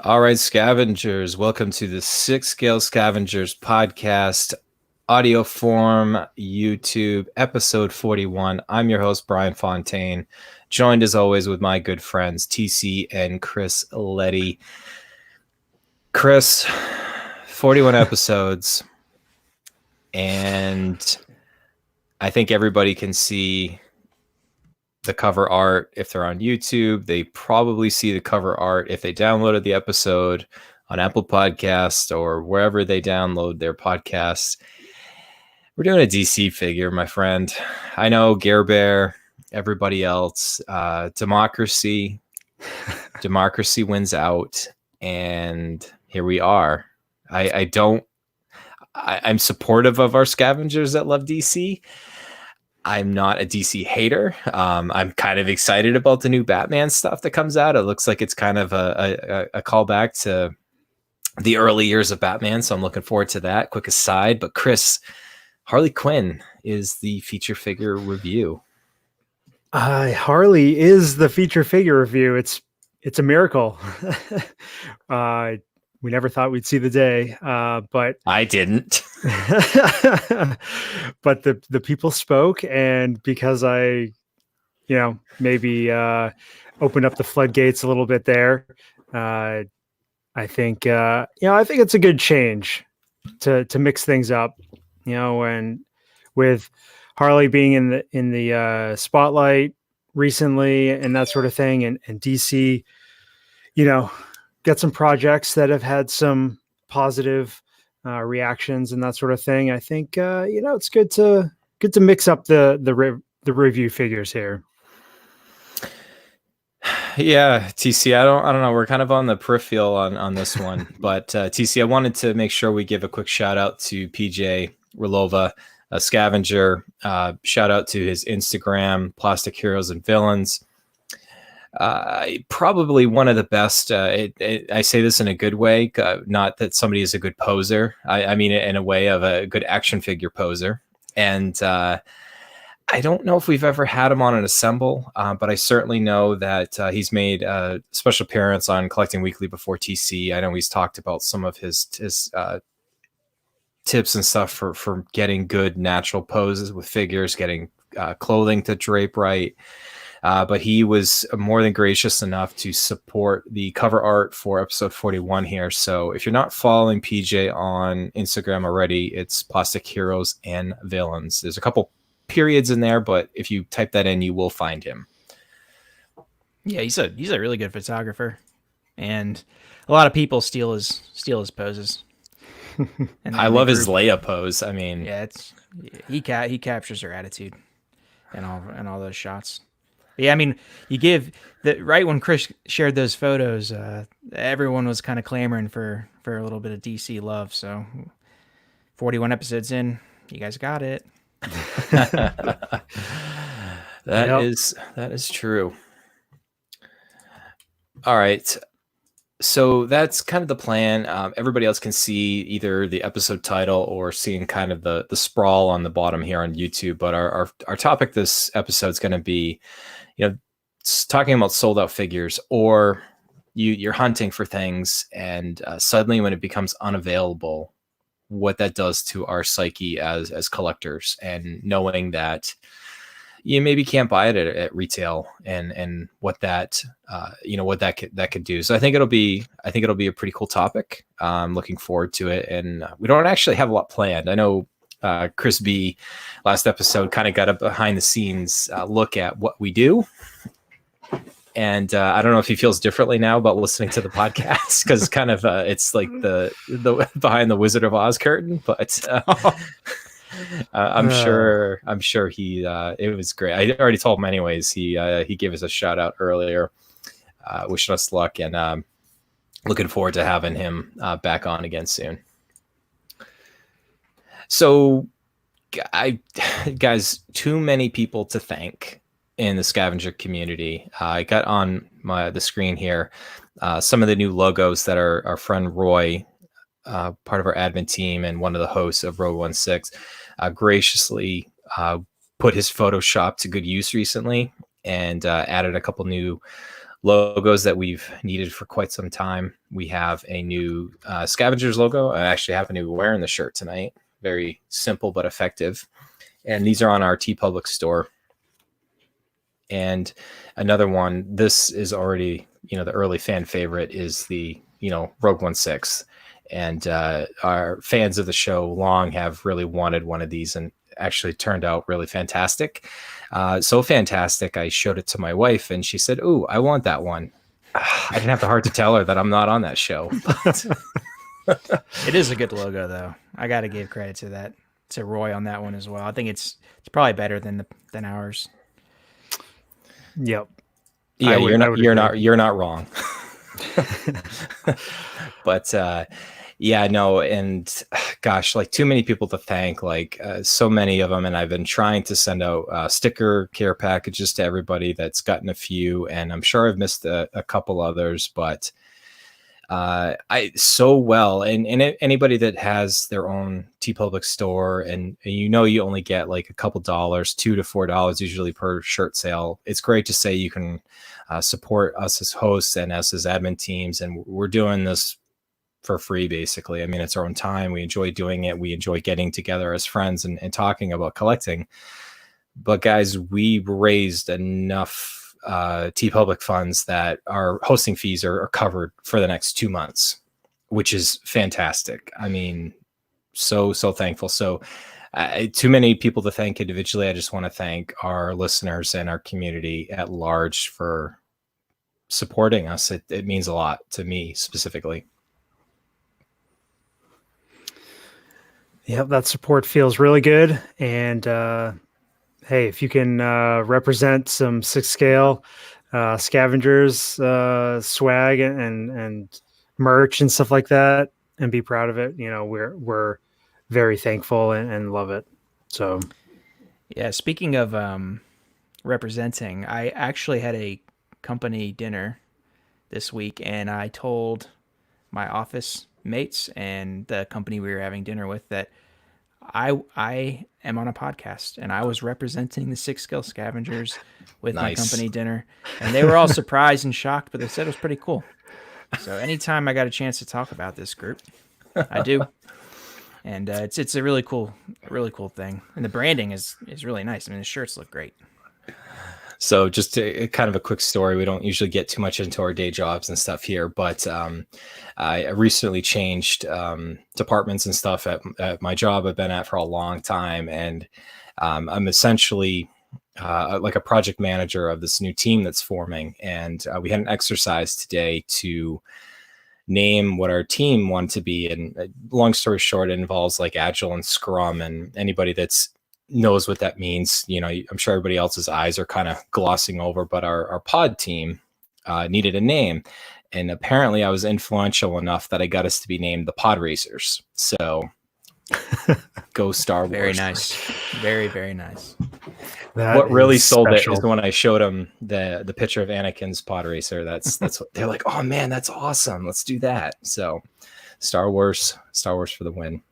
All right, Scavengers, welcome to the 6-Scale Scavengers podcast, audio form, YouTube, episode 41. I'm your host, Bryan Fontaine, joined as always with my good friends, TC and Chris Letty. Chris, 41 episodes, and I think everybody can see the cover art. If they're on YouTube, they probably see the cover art if they downloaded the episode on Apple Podcasts or wherever they download their podcasts. We're doing a DC figure, my friend. I know Gare Bear, everybody else, democracy wins out, and here we are. I'm supportive of our scavengers that love DC. I'm not a DC hater. I'm kind of excited about the new Batman stuff that comes out. It looks like it's kind of a callback to the early years of Batman, so I'm looking forward to that. Quick aside, but Chris, Harley Quinn is the feature figure review. Harley is the feature figure review. It's a miracle. We never thought we'd see the day, but I didn't. But the people spoke, and because I, maybe opened up the floodgates a little bit there, I think it's a good change to mix things up, and with Harley being in the spotlight recently and that sort of thing, and DC, got some projects that have had some positive reactions and that sort of thing. I think it's good to mix up the review figures here. Yeah, TC, I don't know. We're kind of on the peripheral on this one, but TC, I wanted to make sure we give a quick shout out to PJ Relova, a scavenger. Shout out to his Instagram, Plastic Heroes and Villains. Probably one of the best. I say this in a good way, not that somebody is a good poser. I mean it in a way of a good action figure poser. And I don't know if we've ever had him on an assemble, but I certainly know that he's made a special appearance on Collecting Weekly before TC. I know he's talked about some of his tips and stuff for getting good natural poses with figures, getting clothing to drape right. But he was more than gracious enough to support the cover art for episode 41 here. So if you're not following PJ on Instagram already, it's Plastic Heroes and Villains. There's a couple periods in there, but if you type that in, you will find him. Yeah, he's a really good photographer, and a lot of people steal his poses. And I love his Leia pose. I mean, yeah, he captures her attitude and all those shots. Yeah, I mean, you give right when Chris shared those photos, everyone was kind of clamoring for a little bit of DC love. So 41 episodes in, you guys got it. That is true. All right. So that's kind of the plan. Everybody else can see either the episode title or seeing kind of the sprawl on the bottom here on YouTube. But our topic this episode is going to be, talking about sold out figures, or you're hunting for things and suddenly when it becomes unavailable, what that does to our psyche as collectors, and knowing that you maybe can't buy it at retail, and what that that could do. So I think it'll be a pretty cool topic. I'm looking forward to it, and we don't actually have a lot planned. I know Chris B last episode kind of got a behind the scenes look at what we do. And I don't know if he feels differently now about listening to the podcast, because kind of it's like the behind the Wizard of Oz curtain. But I'm sure he it was great. I already told him anyways. He gave us a shout out earlier, wishing us luck, and looking forward to having him back on again soon. So, guys, too many people to thank in the scavenger community. I got on the screen here some of the new logos that our friend Roy, part of our admin team and one of the hosts of Row 16, graciously put his Photoshop to good use recently and added a couple new logos that we've needed for quite some time. We have a new Scavengers logo. I actually happen to be wearing the shirt tonight. Very simple but effective. And these are on our TeePublic store. And another one, this is already, the early fan favorite is the, Rogue 16. And our fans of the show long have really wanted one of these, and actually turned out really fantastic. So fantastic, I showed it to my wife and she said, "Ooh, I want that one." I didn't have the heart to tell her that I'm not on that show. It is a good logo, though. I got to give credit to Roy on that one as well. I think it's probably better than ours. Yep. Yeah, you're not wrong. But yeah, no, and gosh, like too many people to thank, like so many of them. And I've been trying to send out sticker care packages to everybody that's gotten a few, and I'm sure I've missed a couple others, but and anybody that has their own TeePublic store, and you only get like a couple dollars, $2 to $4 usually per shirt sale. It's great to say you can support us as hosts and us as admin teams, and we're doing this for free, basically. I mean, it's our own time. We enjoy doing it. We enjoy getting together as friends and talking about collecting. But guys, we raised enough TeePublic funds that our hosting fees are covered for the next 2 months, which is fantastic. I mean, so thankful. So too many people to thank individually. I just want to thank our listeners and our community at large for supporting us. It means a lot to me specifically. Yep, that support feels really good. And hey, if you can represent some 6 scale Scavengers swag and merch and stuff like that, and be proud of it, we're very thankful and love it. So, yeah. Speaking of representing, I actually had a company dinner this week, and I told my office mates and the company we were having dinner with that I am on a podcast, and I was representing the 6 scale Scavengers with my company dinner, and they were all surprised and shocked, but they said it was pretty cool. So anytime I got a chance to talk about this group, I do. And it's a really cool thing, and the branding is really nice. I mean, the shirts look great. So just kind of a quick story. We don't usually get too much into our day jobs and stuff here, but I recently changed departments and stuff at my job I've been at for a long time. And I'm essentially like a project manager of this new team that's forming. And we had an exercise today to name what our team wanted to be. And long story short, it involves like Agile and Scrum, and anybody that's knows what that means. I'm sure everybody else's eyes are kind of glossing over, but our pod team needed a name. And apparently I was influential enough that I got us to be named the Pod Racers. So go Star Wars. Very nice. Very, very nice. What really sold it is when I showed them the picture of Anakin's pod racer. That's what they're like, "Oh man, that's awesome. Let's do that." So Star Wars for the win.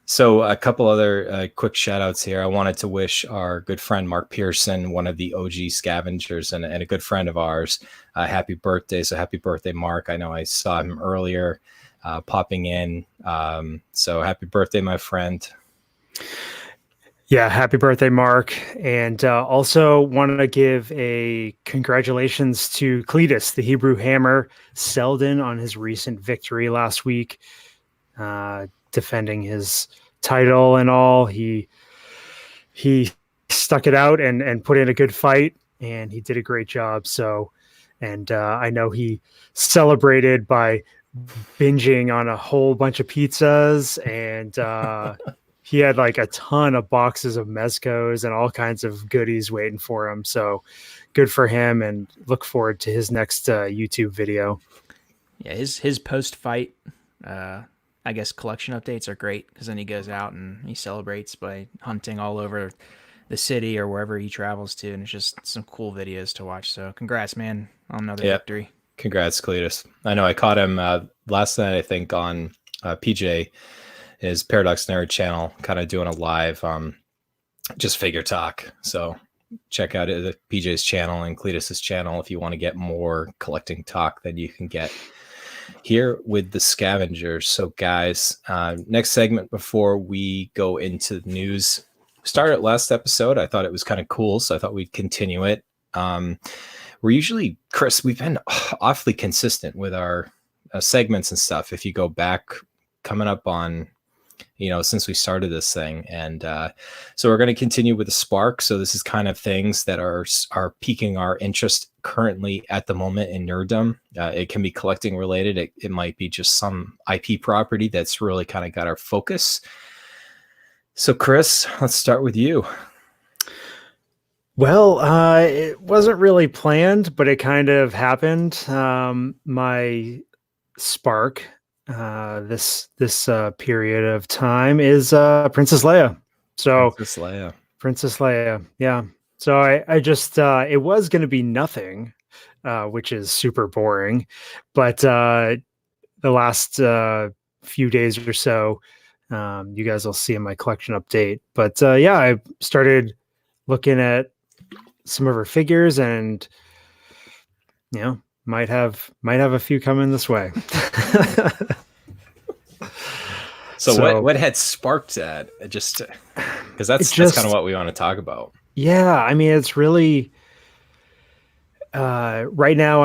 So a couple other quick shout outs here. I wanted to wish our good friend Mark Pearson, one of the OG Scavengers and a good friend of ours, happy birthday. So happy birthday, Mark. I know I saw him earlier popping in. So happy birthday, my friend. Yeah, happy birthday, Mark. And also want to give a congratulations to Cletus, the Hebrew Hammer, Selden, on his recent victory last week. Defending his title and all. He stuck it out and put in a good fight, and he did a great job. So, and I know he celebrated by binging on a whole bunch of pizzas, and he had like a ton of boxes of mezcos and all kinds of goodies waiting for him. So good for him, and look forward to his next YouTube video. Yeah, his post-fight I guess collection updates are great, because then he goes out and he celebrates by hunting all over the city or wherever he travels to, and it's just some cool videos to watch. So congrats, man, on another victory. Congrats, Cletus. I know I caught him last night, I think, on PJ his Paradox Nerd channel, kind of doing a live just figure talk. So check out PJ's channel and Cletus's channel if you want to get more collecting talk than you can get here with the Scavengers. So guys, next segment before we go into the news. Started last episode. I thought it was kind of cool, so I thought we'd continue it. We're usually, Chris, we've been awfully consistent with our segments and stuff. If you go back, coming up on, since we started this thing. And so we're going to continue with the Spark. So this is kind of things that are piquing our interest currently at the moment in nerddom. It can be collecting related. It might be just some IP property that's really kind of got our focus. So Chris, let's start with you. Well, it wasn't really planned, but it kind of happened. My Spark this period of time is Princess Leia. So Princess Leia, yeah. So I just it was going to be nothing, which is super boring, but the last few days or so, you guys will see in my collection update. But yeah, I started looking at some of her figures, and might have a few coming this way. So what had sparked that? Just because that's kind of what we want to talk about. Yeah, I mean, it's really right now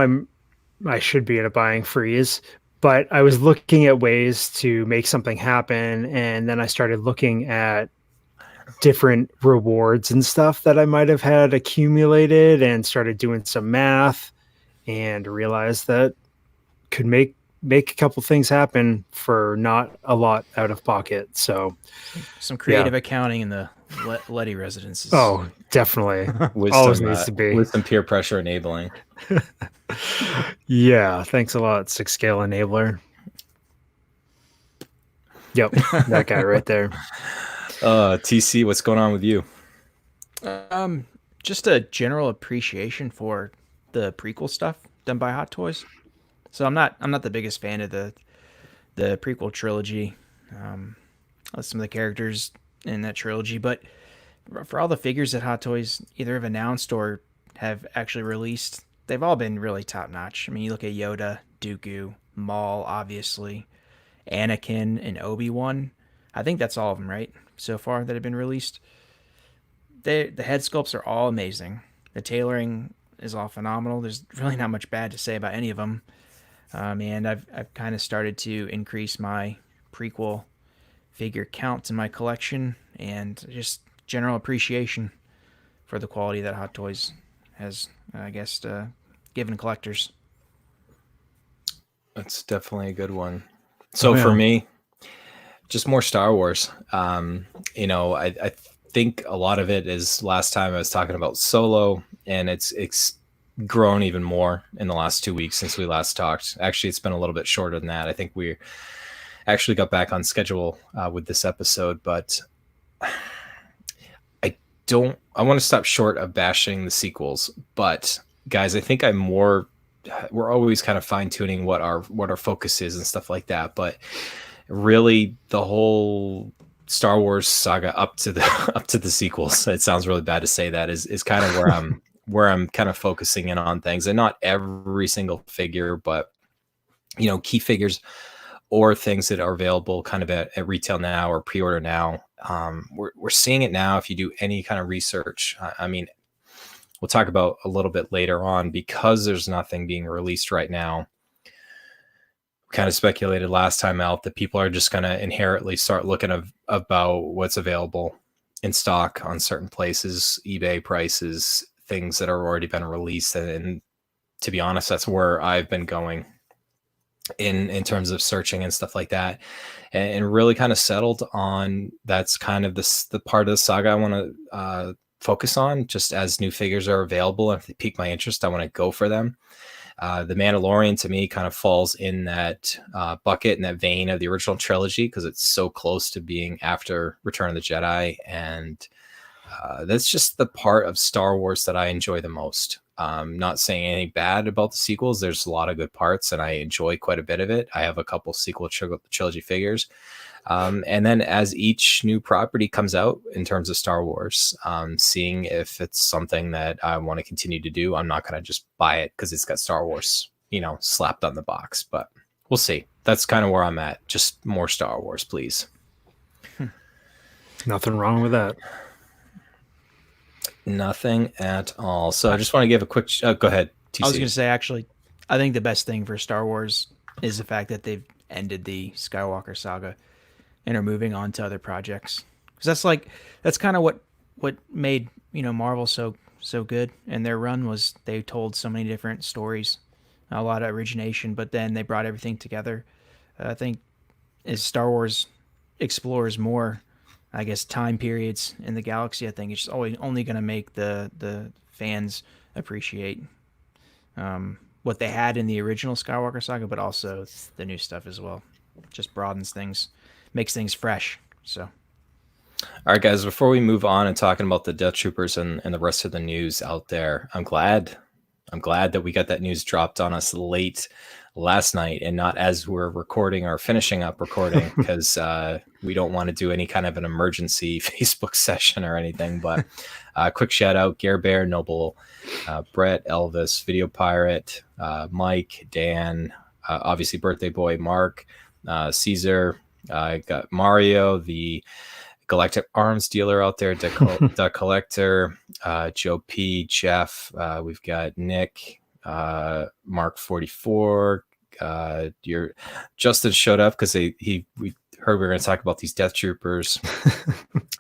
I should be in a buying freeze, but I was looking at ways to make something happen, and then I started looking at different rewards and stuff that I might have had accumulated, and started doing some math and realized that could make a couple things happen for not a lot out of pocket. So some creative accounting in the Letty residences. Oh, definitely. Always needs to be. With some peer pressure enabling. Yeah. Thanks a lot, 6 scale enabler. Yep. That guy right there. TC, what's going on with you? Just a general appreciation for the prequel stuff done by Hot Toys. So I'm not the biggest fan of the prequel trilogy. Some of the characters in that trilogy, but for all the figures that Hot Toys either have announced or have actually released, they've all been really top notch. I mean, you look at Yoda, Dooku, Maul, obviously, Anakin, and Obi-Wan. I think that's all of them, right? So far that have been released. The head sculpts are all amazing. The tailoring is all phenomenal. There's really not much bad to say about any of them. And I've kind of started to increase my prequel figure count in my collection, and just general appreciation for the quality that Hot Toys has, I guess, given collectors. That's definitely a good one. So for me, just more Star Wars. I think a lot of it is, last time I was talking about Solo, and it's grown even more in the last 2 weeks since we last talked. Actually, it's been a little bit shorter than that. I think we actually got back on schedule with this episode, but I want to stop short of bashing the sequels. But guys, I think we're always kind of fine tuning what our focus is and stuff like that. But really, the whole Star Wars saga up to the sequels, it sounds really bad to say that, is kind of where I'm kind of focusing in on things, and not every single figure, but key figures or things that are available kind of at retail now or pre-order now. We're seeing it now. If you do any kind of research, I mean, we'll talk about a little bit later on, because there's nothing being released right now. Kind of speculated last time out that people are just going to inherently start looking about what's available in stock on certain places, eBay prices, things that are already been released. And to be honest, that's where I've been going in terms of searching and stuff like that, and really kind of settled on that's kind of the part of the saga I want to focus on. Just as new figures are available, and if they pique my interest, I want to go for them. The Mandalorian to me kind of falls in that bucket, in that vein of the original trilogy, because it's so close to being after Return of the Jedi, and that's just the part of Star Wars that I enjoy the most. Not saying anything bad about the sequels. There's a lot of good parts, and I enjoy quite a bit of it. I have a couple sequel trilogy figures, And then as each new property comes out in terms of Star Wars, seeing if it's something that I want to continue to do. I'm not going to just buy it because it's got Star Wars, slapped on the box, but we'll see. That's kind of where I'm at. Just more Star Wars, please. Nothing wrong with that. Nothing at all. So I just want to give a quick go ahead, TC. I was going to say, actually, I think the best thing for Star Wars is the fact that they've ended the Skywalker saga and are moving on to other projects. Because that's kind of what made Marvel so good, and their run was they told so many different stories, a lot of origination, but then they brought everything together. I think as Star Wars explores more, I guess, time periods in the galaxy, I think it's only going to make the fans appreciate what they had in the original Skywalker saga, but also the new stuff as well. Just broadens things, makes things fresh. So, all right, guys, before we move on and talking about the Death Troopers and the rest of the news out there, I'm glad that we got that news dropped on us late last night and not as we're recording or finishing up recording, because we don't want to do any kind of an emergency Facebook session or anything. But quick shout out, Gare Bear, Noble, Brett, Elvis, Video Pirate, Mike, Dan, obviously Birthday Boy, Mark, Caesar, got Mario, the Galactic Arms dealer out there, the Collector, Joe P, Jeff, we've got Nick, Mark 44, your Justin showed up because we heard we were going to talk about these Death Troopers.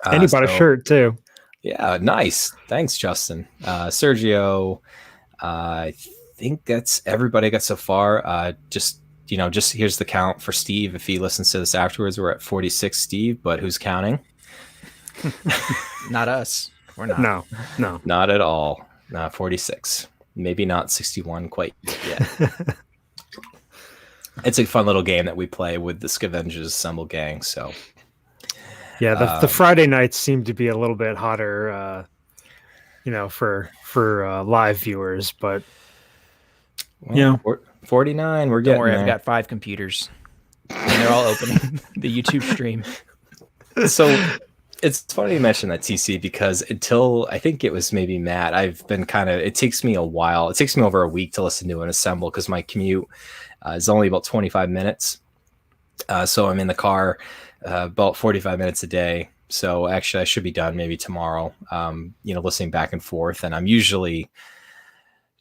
And he bought a shirt too. Yeah, nice. Thanks, Justin. Sergio, I think that's everybody I got so far. Just here's the count for Steve. If he listens to this afterwards, we're at 46, Steve, but who's counting? Not us. We're not. No. Not at all. 46. Maybe not 61 quite yet. It's a fun little game that we play with the Scavengers Assemble gang. So, yeah, the Friday nights seem to be a little bit hotter, for live viewers. But 49. We're getting. Don't worry, there. I've got 5 computers, and they're all opening the YouTube stream. So it's funny you mention that, TC, because until I think it was maybe Matt, I've been it takes me a while. It takes me over a week to listen to an assemble because my commute is only about 25 minutes. So I'm in the car about 45 minutes a day. So actually I should be done maybe tomorrow, listening back and forth. And I'm usually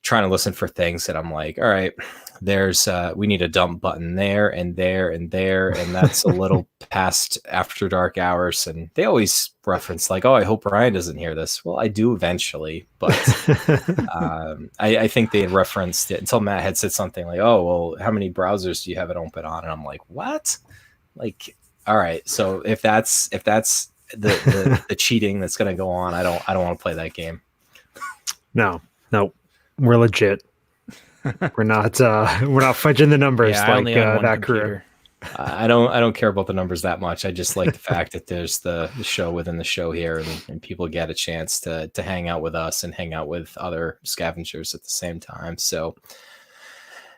trying to listen for things that I'm like, all right, there's we need a dump button there and there and there, and that's a little past after dark hours. And they always reference like, oh, I hope Bryan doesn't hear this. Well, I do eventually, but I think they had referenced it until Matt had said something like, oh, well, how many browsers do you have it open on? And I'm like, what? Like, all right, so if that's the cheating that's going to go on, I don't want to play that game. No, we're legit. We're not fudging the numbers like that crew. I don't care about the numbers that much. I just like the fact that there's the show within the show here, and people get a chance to hang out with us and hang out with other scavengers at the same time. So, all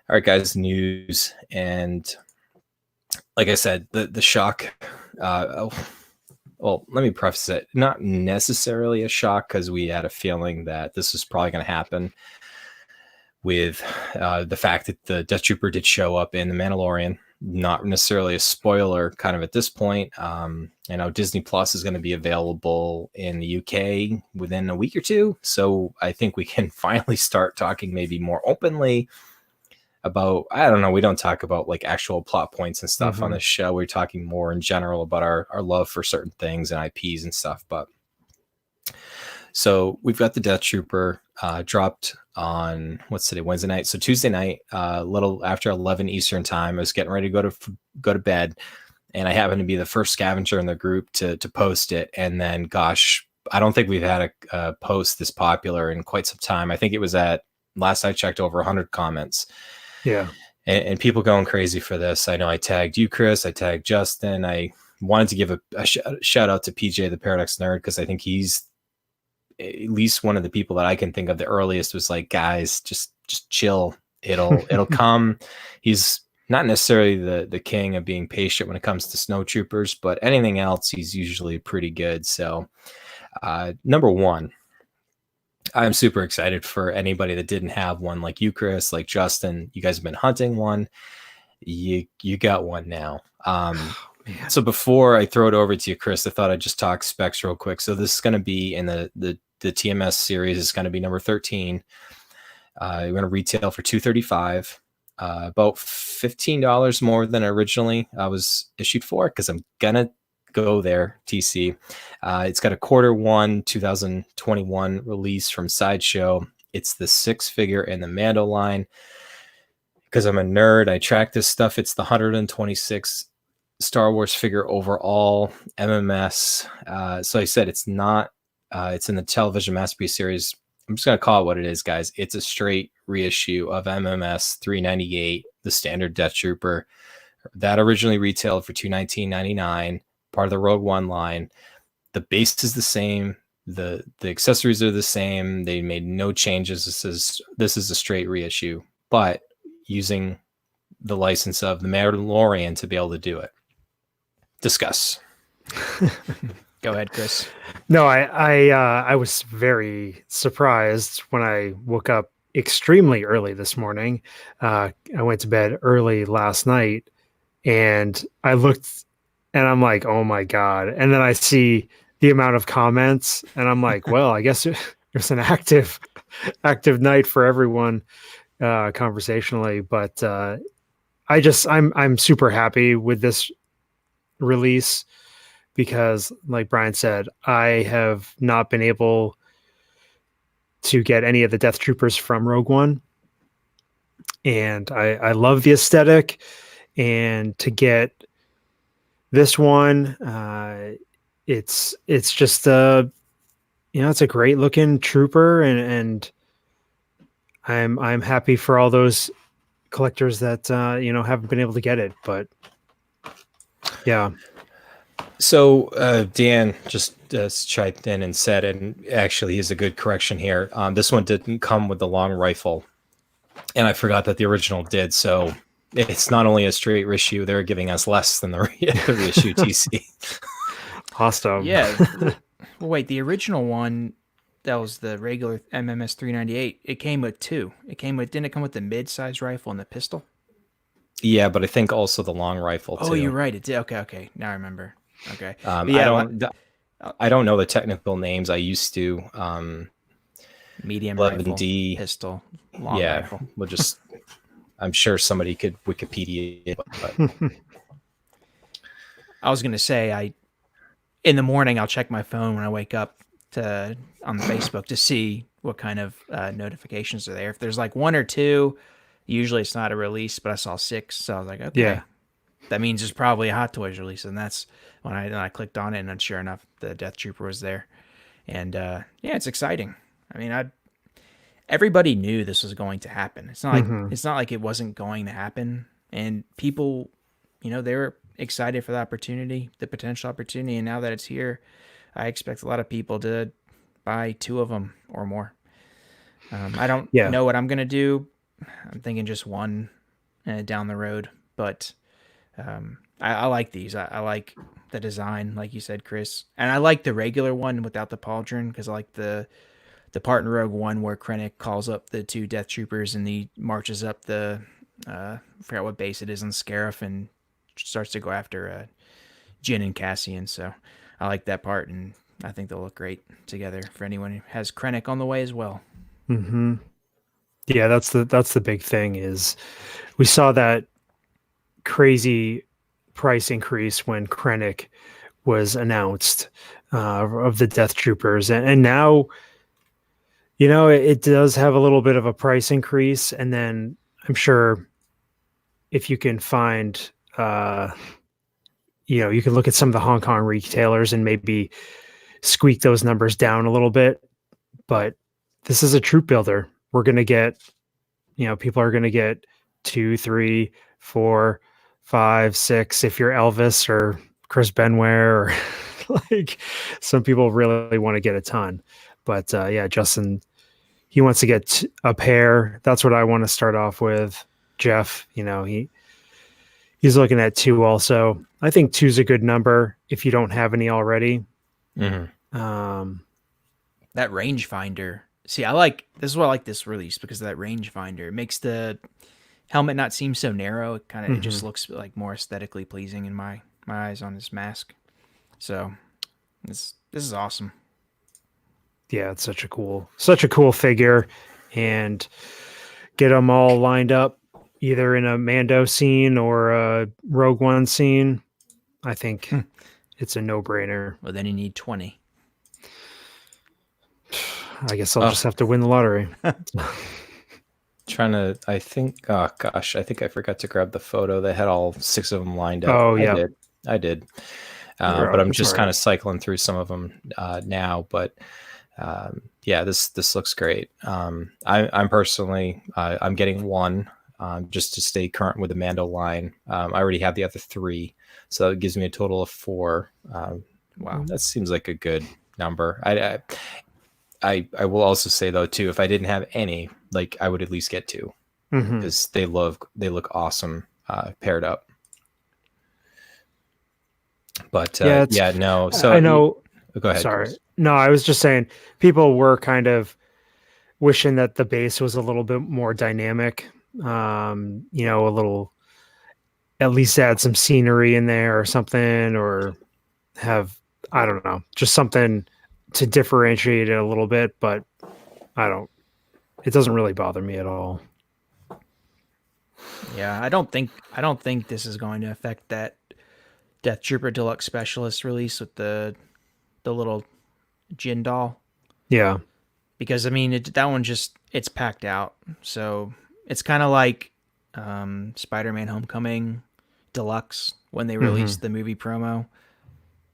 right, guys, news. And like I said, the shock. Well, let me preface it. Not necessarily a shock, because we had a feeling that this was probably going to happen with the fact that the Death Trooper did show up in The Mandalorian. Not necessarily a spoiler kind of at this point. I know Disney Plus is going to be available in the UK within a week or two. So I think we can finally start talking maybe more openly about, I don't know, we don't talk about like actual plot points and stuff on this show. We're talking more in general about our love for certain things and IPs and stuff. But so we've got the Death Trooper dropped on, what's today, Wednesday night. So Tuesday night, a little after 11 Eastern time, I was getting ready to go to bed, and I happened to be the first scavenger in the group to post it. And then, gosh, I don't think we've had a post this popular in quite some time. I think it was at, last I checked, over 100 comments. Yeah. And people going crazy for this. I know I tagged you, Chris. I tagged Justin. I wanted to give a shout out to PJ, the Paradox Nerd, because I think he's at least one of the people that I can think of the earliest was like, guys, just chill. It'll come. He's not necessarily the king of being patient when it comes to snowtroopers, but anything else, he's usually pretty good. So, number one, I'm super excited for anybody that didn't have one, like you, Chris, like Justin. You guys have been hunting one. You got one now. So before I throw it over to you, Chris, I thought I'd just talk specs real quick. So this is going to be in the TMS series. It's going to be number 13. You're going to retail for $235, about $15 more than originally I was issued for, because I'm gonna go there. TC. It's got a Q1 2021 release from Sideshow. It's the 6-figure in the Mando line. Because I'm a nerd, I track this stuff. It's the 126 Star Wars figure overall MMS. So I said it's not. It's in the Television Masterpiece series. I'm just gonna call it what it is, guys. It's a straight reissue of MMS 398, the standard Death Trooper that originally retailed for $219.99, part of the Rogue One line. The base is the same. The accessories are the same. They made no changes. This is a straight reissue, but using the license of the Mandalorian to be able to do it. Discuss. Go ahead, Chris. No, I was very surprised when I woke up extremely early this morning. I went to bed early last night, and I looked, and I'm like, oh my God. And then I see the amount of comments, and I'm like, well, I guess it was an active night for everyone conversationally. But I'm super happy with this release, because like Bryan said, I have not been able to get any of the Death Troopers from Rogue One. And I love the aesthetic, and to get this one, it's just it's a great looking trooper, and I'm happy for all those collectors that haven't been able to get it. But yeah. So Dan just chimed in and said, and actually is a good correction here. This one didn't come with the long rifle, and I forgot that the original did. So it's not only a straight reissue; they're giving us less than the reissue TC. Awesome. Yeah. Well, wait, the original one, that was the regular MMS 398. It came with two. Didn't it come with the mid-size rifle and the pistol? Yeah, but I think also the long rifle too. Oh, you're right. It did. Okay. Now I remember. Okay. I don't know the technical names. I used to. Medium 11D rifle, pistol, long rifle. We'll just. I'm sure somebody could Wikipedia it, but. I was gonna say, in the morning I'll check my phone when I wake up on the Facebook to see what kind of notifications are there. If there's like one or two, usually it's not a release, but I saw 6, so I was like, okay. Yeah. That means there's probably a Hot Toys release, and that's when I clicked on it, and then sure enough, the Death Trooper was there, and it's exciting. I mean, everybody knew this was going to happen. It's not like it wasn't going to happen, and people, they were excited for the opportunity, the potential opportunity, and now that it's here, I expect a lot of people to buy 2 of them or more. I don't know what I'm gonna do. I'm thinking just one down the road, but. I like these. I like the design, like you said, Chris, and I like the regular one without the pauldron, because I like the part in Rogue One where Krennic calls up the 2 Death Troopers and he marches up the I forgot what base it is on Scarif and starts to go after Jyn and Cassian. So I like that part, and I think they'll look great together for anyone who has Krennic on the way as well. Mm-hmm. Yeah, that's the big thing, is we saw that crazy price increase when Krennic was announced of the Death Troopers, and now it does have a little bit of a price increase. And then I'm sure if you can find you can look at some of the Hong Kong retailers and maybe squeak those numbers down a little bit, but this is a troop builder. We're going to get people are going to get 2, 3, 4, 5, 6 if you're Elvis or Chris Benware, or like some people really want to get a ton. But Justin, he wants to get a pair. That's what I want to start off with. Jeff, he He's looking at 2 also. I think 2's a good number if you don't have any already. Mm-hmm. That rangefinder. See, this is why I like this release, because of that rangefinder. It makes the helmet not seem so narrow. It just looks like more aesthetically pleasing in my eyes on this mask. So this is awesome. Yeah, it's such a cool figure, and get them all lined up either in a Mando scene or a Rogue One scene. I think it's a no-brainer. Well, then you need 20. I guess I'll just have to win the lottery. I think I forgot to grab the photo. They had all 6 of them lined up. Oh, yeah. I did. But I'm just kind of cycling through some of them now. But yeah, this looks great. I'm personally, I'm getting 1 just to stay current with the Mando line. I already have the other 3, so it gives me a total of 4. Wow, that seems like a good number. I will also say though too, if I didn't have any, like I would at least get 2 because they look awesome paired up. But no. So I know. Go ahead. Sorry. No, I was just saying people were kind of wishing that the base was a little bit more dynamic. A little, at least add some scenery in there or something, or have, I don't know, just something to differentiate it a little bit, but it doesn't really bother me at all. Yeah, I don't think this is going to affect that Death Trooper Deluxe Specialist release with the little Jin doll. Yeah. Because I mean, that one it's packed out. So it's kind of like Spider-Man Homecoming Deluxe when they released the movie promo.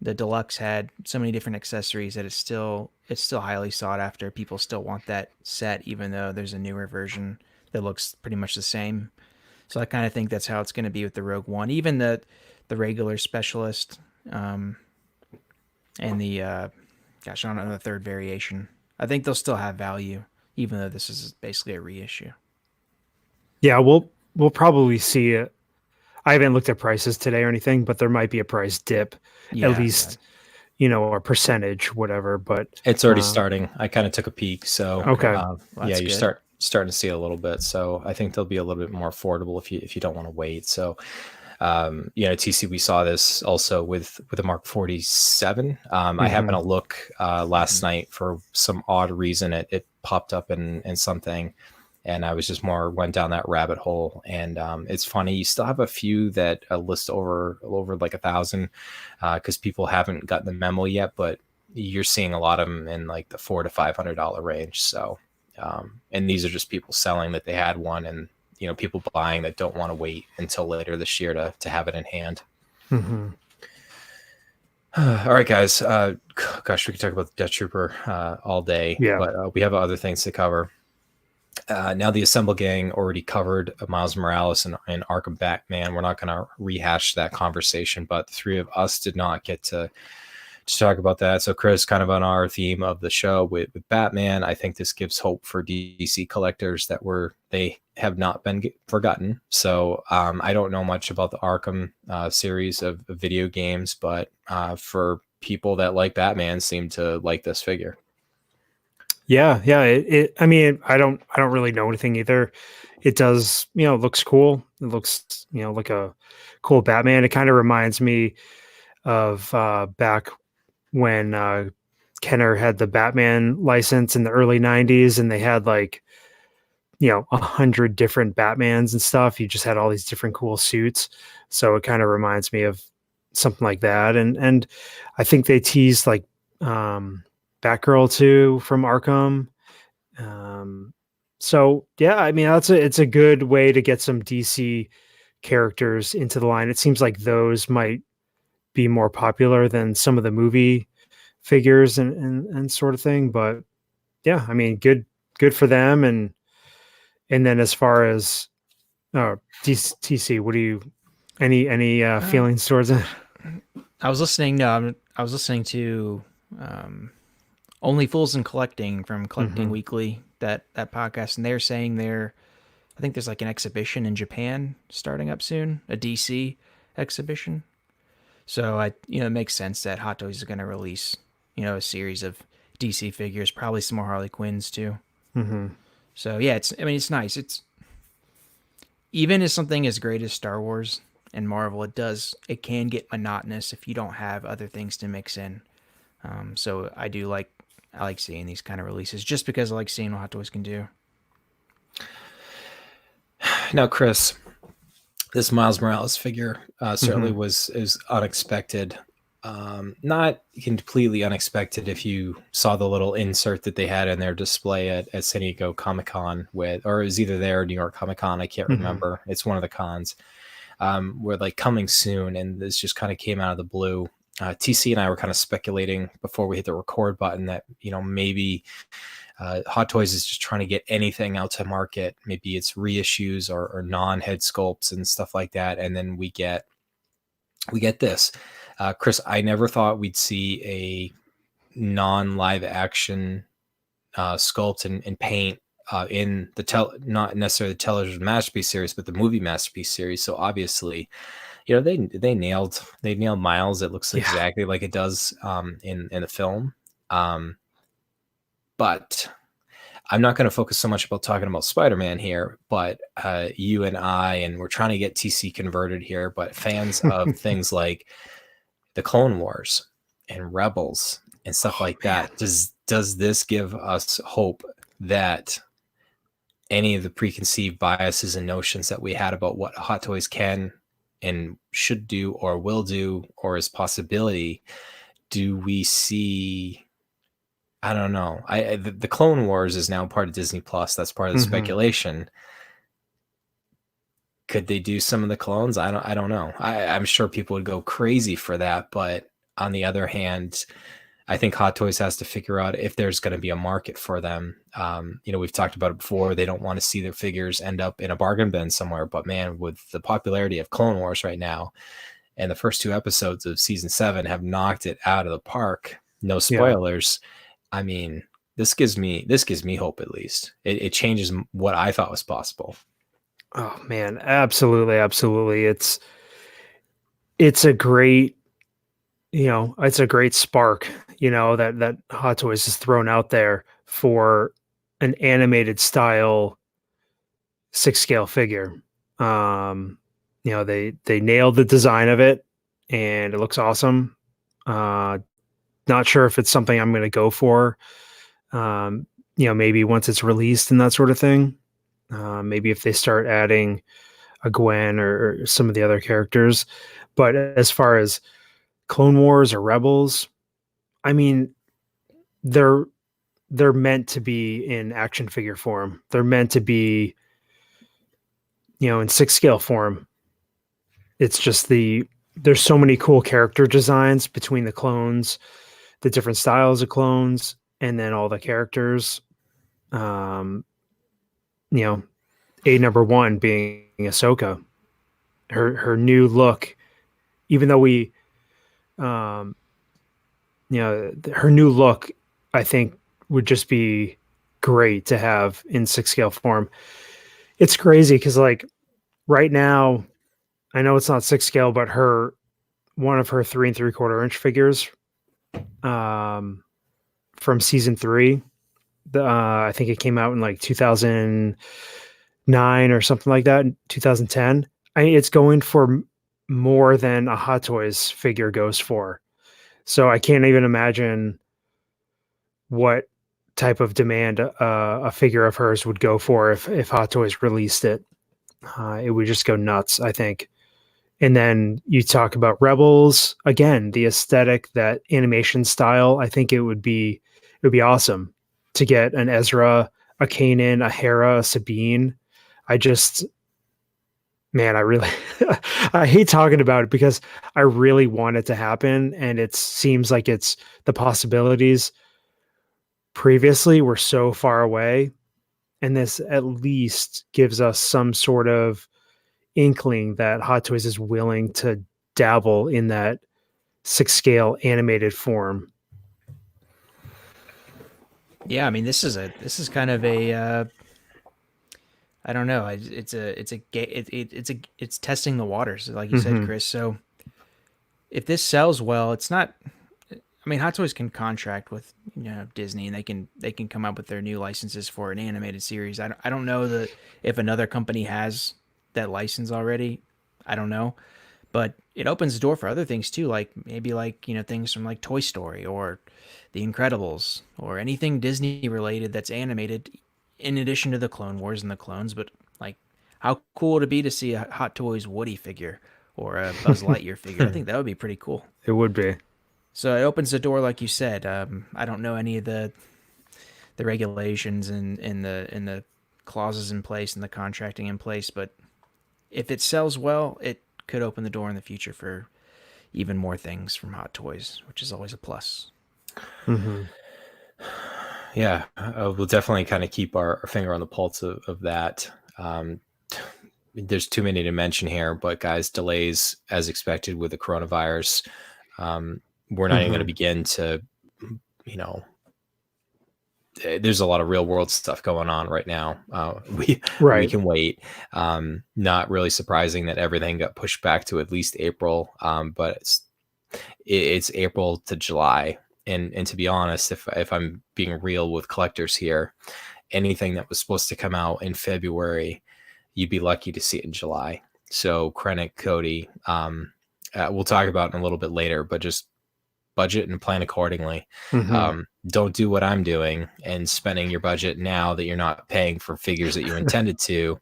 The Deluxe had so many different accessories that it's still highly sought after. People still want that set, even though there's a newer version that looks pretty much the same. So I kind of think that's how it's going to be with the Rogue One. Even the regular Specialist and the I don't know, the 3rd variation. I think they'll still have value, even though this is basically a reissue. Yeah, we'll probably see it. I haven't looked at prices today or anything, but there might be a price dip, at least, a percentage, whatever. But it's already starting. I kind of took a peek, so okay, you're starting to see a little bit. So I think they'll be a little bit more affordable if you don't want to wait. So TC, we saw this also with the Mark 47. I happened to look last night for some odd reason. It popped up in something, and I was just went down that rabbit hole. And it's funny, you still have a few that list over like 1,000 because people haven't gotten the memo yet, but you're seeing a lot of them in like the $400 to $500 range. So and these are just people selling that they had one, and people buying that don't want to wait until later this year to have it in hand. All right, guys. Gosh, we could talk about the Death Trooper all day, but we have other things to cover. Now the Assemble Gang already covered Miles Morales and Arkham Batman. We're not going to rehash that conversation, but the 3 of us did not get to talk about that. So Chris, kind of on our theme of the show with Batman, I think this gives hope for DC collectors that they have not been forgotten. So I don't know much about the Arkham series of video games, but for people that like Batman, seem to like this figure. Yeah. I mean, I don't really know anything either. It does, looks cool. It looks, like a cool Batman. It kind of reminds me of back when Kenner had the Batman license in the early 90s, and they had like, 100 different Batmans and stuff. You just had all these different cool suits. So it kind of reminds me of something like that. And I think they teased like Batgirl too from Arkham. So yeah, I mean, it's a good way to get some DC characters into the line. It seems like those might be more popular than some of the movie figures and sort of thing. But yeah, I mean, good for them. And then as far as TC, what do you any feelings towards it? I was listening to Only Fools and Collecting from Collecting Weekly, that podcast, and they're saying they're I think there's like an exhibition in Japan starting up soon, a DC exhibition. So it makes sense that Hot Toys is going to release, a series of DC figures, probably some more Harley Quinns too. Mm-hmm. So yeah, it's nice. It's even as something as great as Star Wars and Marvel, it can get monotonous if you don't have other things to mix in. So I like seeing these kind of releases just because I like seeing what Hot Toys can do. Now, Chris, this Miles Morales figure certainly Mm-hmm. is unexpected. Not completely unexpected if you saw the little insert that they had in their display at San Diego Comic-Con or it was either there or New York Comic-Con. I can't Mm-hmm. remember. It's one of the cons. Were like coming soon, and this just kind of came out of the blue. TC and I were kind of speculating before we hit the record button that maybe Hot Toys is just trying to get anything out to market. Maybe it's reissues or non-head sculpts and stuff like that, and then we get this. Chris, I never thought we'd see a non-live action sculpt and paint in not necessarily the television masterpiece series, but the movie masterpiece series. So obviously, they nailed Miles. It looks exactly like it does in the film. But I'm not going to focus so much about talking about Spider-Man here, but you and we're trying to get TC converted here, but fans of things like the Clone Wars and Rebels and stuff like that. Does this give us hope that any of the preconceived biases and notions that we had about what Hot Toys can and should do or will do or is possibility, do we see? I don't know. The Clone Wars is now part of Disney Plus. That's part of the speculation. Could they do some of the clones? I don't know. I'm sure people would go crazy for that, but on the other hand, I think Hot Toys has to figure out if there's going to be a market for them. We've talked about it before. They don't want to see their figures end up in a bargain bin somewhere. But man, with the popularity of Clone Wars right now, and the first 2 episodes of season 7 have knocked it out of the park. No spoilers. Yeah. I mean, this gives me hope. At least it changes what I thought was possible. Oh man, absolutely. It's a great, it's a great spark, that Hot Toys is thrown out there for an animated style 6-scale figure. They nailed the design of it and it looks awesome. Not sure if it's something I'm going to go for. Maybe once it's released and that sort of thing. Maybe if they start adding a Gwen or some of the other characters. But as far as Clone Wars or Rebels, I mean, they're meant to be in action figure form. They're meant to be, in 6-scale form. It's just there's so many cool character designs between the clones, the different styles of clones, and then all the characters. A number 1 being Ahsoka, her new look, even though her new look, I think would just be great to have in 6-scale form. It's crazy because like right now, I know it's not 6-scale, but one of her 3 3/4 inch figures, from season 3, I think it came out in like 2009 or something like that, in 2010. It's going for more than a Hot Toys figure goes for. So I can't even imagine what type of demand a figure of hers would go for if Hot Toys released it. It would just go nuts, I think. And then you talk about Rebels, again, the aesthetic, that animation style. I think it would be awesome to get an Ezra, a Kanan, a Hera, a Sabine. I really, I hate talking about it because I really want it to happen. And it seems like the possibilities previously were so far away. And this at least gives us some sort of inkling that Hot Toys is willing to dabble in that 6-scale animated form. Yeah, I mean, this is kind of a I don't know. It's testing the waters, like you said, Chris. So if this sells well, it's not. I mean, Hot Toys can contract with Disney, and they can come up with their new licenses for an animated series. I don't know that if another company has that license already. I don't know, but it opens the door for other things too, like maybe things from like Toy Story or The Incredibles or anything Disney related that's animated, in addition to the Clone Wars and the clones. But like, how cool would it be to see a Hot Toys Woody figure or a Buzz Lightyear figure? I think that would be pretty cool. It would be. So it opens the door, like you said. I don't know any of the regulations and the clauses in place and the contracting in place, but if it sells well, it could open the door in the future for even more things from Hot Toys, which is always a plus. Yeah, we'll definitely kind of keep our finger on the pulse of that. There's too many to mention here, but guys, delays as expected with the coronavirus. We're not even going to begin to, there's a lot of real world stuff going on right now. We can wait. Not really surprising that everything got pushed back to at least April. But it's April to July. And to be honest, if I'm being real with collectors here, anything that was supposed to come out in February, you'd be lucky to see it in July. So Krennic, Cody, we'll talk about in a little bit later, but just budget and plan accordingly. Don't do what I'm doing and spending your budget now that you're not paying for figures that you intended to.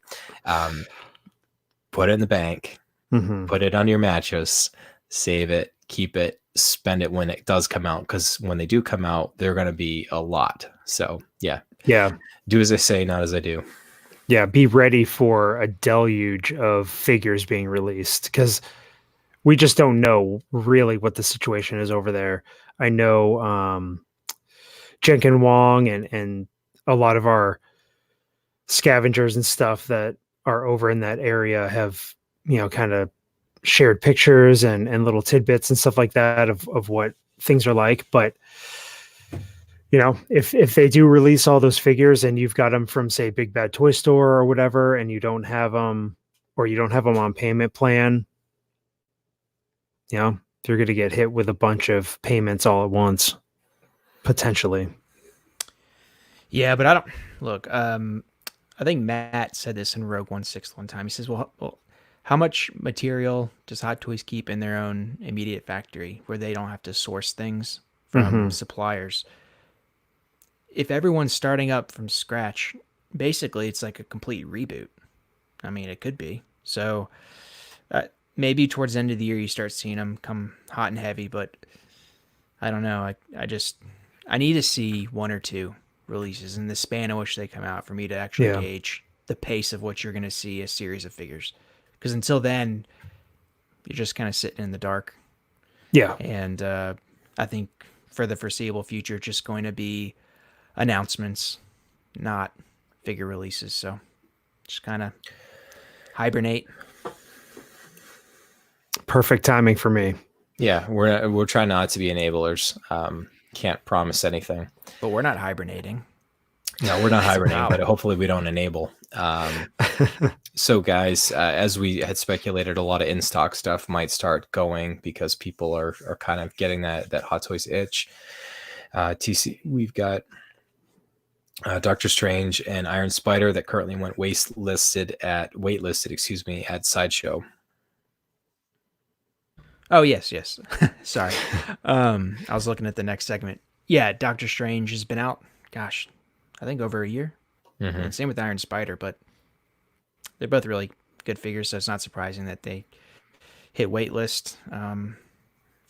Put it in the bank, put it on your mattress, save it, keep it, spend it when it does come out. Because when they do come out, they're going to be a lot. So yeah. Do as I say, not as I do. Yeah. Be ready for a deluge of figures being released, because we just don't know really what the situation is over there. I know Jenkin Wong and a lot of our scavengers and stuff that are over in that area have, kind of shared pictures and little tidbits and stuff like that of what things are like. But, if they do release all those figures and you've got them from, say, Big Bad Toy Store or whatever, and you don't have them, or you don't have them on payment plan, they're going to get hit with a bunch of payments all at once, potentially. Yeah, but I don't look. I think Matt said this in Rogue 1/6 one time. He says, "Well, how much material does Hot Toys keep in their own immediate factory where they don't have to source things from suppliers? If everyone's starting up from scratch, basically it's like a complete reboot. I mean, it could be. So maybe towards the end of the year you start seeing them come hot and heavy, but I don't know. I need to see one or two releases in the span in which they come out for me to actually gauge the pace of what you're going to see a series of figures. Because until then, you're just kind of sitting in the dark. Yeah. And I think for the foreseeable future, it's just going to be announcements, not figure releases. So just kind of hibernate. Perfect timing for me. Yeah, we're trying not to be enablers. Can't promise anything. But we're not hibernating. No, we're not hibernating, but hopefully we don't enable. So guys, as we had speculated, a lot of in-stock stuff might start going because people are kind of getting that Hot Toys itch. TC, we've got Doctor Strange and Iron Spider that currently went waitlisted at Sideshow. Oh, yes. Sorry. I was looking at the next segment. Yeah, Doctor Strange has been out, gosh, I think over a year. And same with Iron Spider, but they're both really good figures, so it's not surprising that they hit waitlist.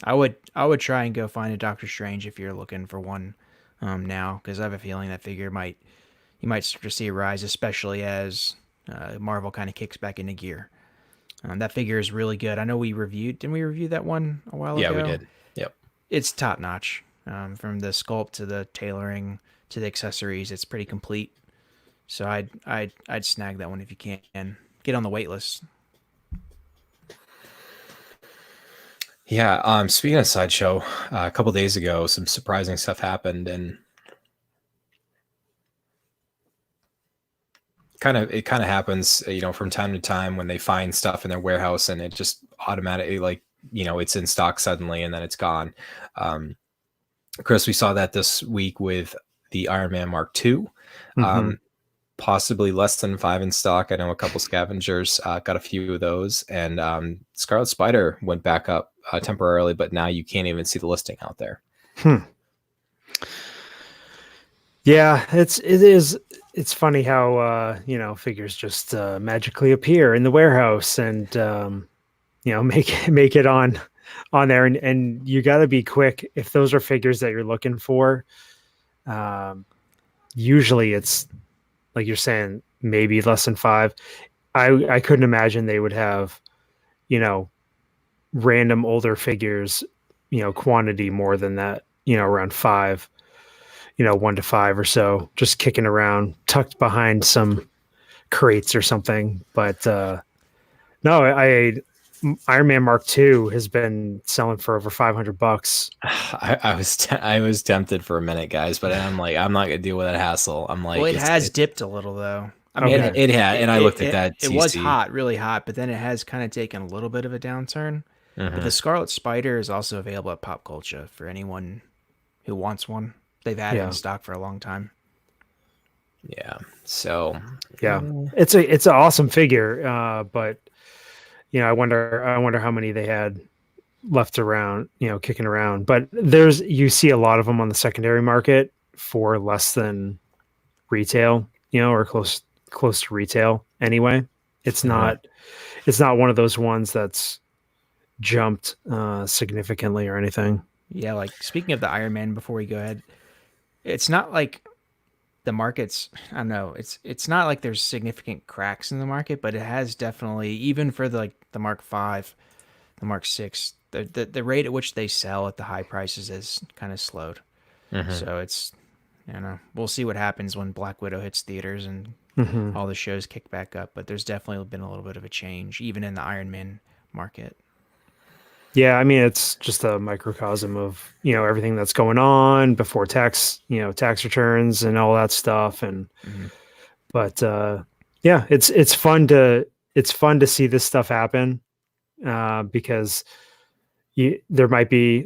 I would try and go find a Doctor Strange if you're looking for one now, because I have a feeling that figure you might start to see a rise, especially as Marvel kind of kicks back into gear. That figure is really good. I know didn't we review that one a while ago? Yeah, we did. Yep. It's top notch. From the sculpt to the tailoring to the accessories, it's pretty complete. So I'd snag that one if you can. Get on the wait list. Yeah. Speaking of Sideshow, a couple days ago, some surprising stuff happened, and it kind of happens, from time to time when they find stuff in their warehouse and it just automatically, like, it's in stock suddenly and then it's gone. Chris, we saw that this week with the Iron Man Mark II. Possibly less than 5 in stock. I know a couple Scavengers got a few of those, and Scarlet Spider went back up temporarily, but now you can't even see the listing out there. Yeah, it's funny how figures just magically appear in the warehouse and make it on there, and you got to be quick if those are figures that you're looking for. Usually it's like you're saying, maybe less than 5. I couldn't imagine they would have, random older figures, quantity more than that, around 5, 1 to 5 or so, just kicking around, tucked behind some crates or something. But no, Iron Man Mark II has been selling for over $500. I was tempted for a minute, guys, but I'm like, I'm not gonna deal with that hassle. I'm like, well, it has dipped a little though. I mean, it had, and I looked at that. It was hot, really hot, but then it has kind of taken a little bit of a downturn. But the Scarlet Spider is also available at Pop Culture for anyone who wants one. They've had it in stock for a long time. Yeah. So yeah, it's an awesome figure, but. I wonder how many they had left around, kicking around. But you see a lot of them on the secondary market for less than retail, or close to retail anyway. It's not one of those ones that's jumped significantly or anything. Yeah, like speaking of the Iron Man, before we go ahead, it's not like the market's, I don't know, it's not like there's significant cracks in the market, but it has definitely, even for the Mark V, the Mark VI, the rate at which they sell at the high prices has kind of slowed. So it's, we'll see what happens when Black Widow hits theaters and all the shows kick back up, but there's definitely been a little bit of a change, even in the Iron Man market. Yeah, I mean, it's just a microcosm of, everything that's going on before tax returns and all that stuff. And, but, yeah, it's fun to see this stuff happen, because there might be,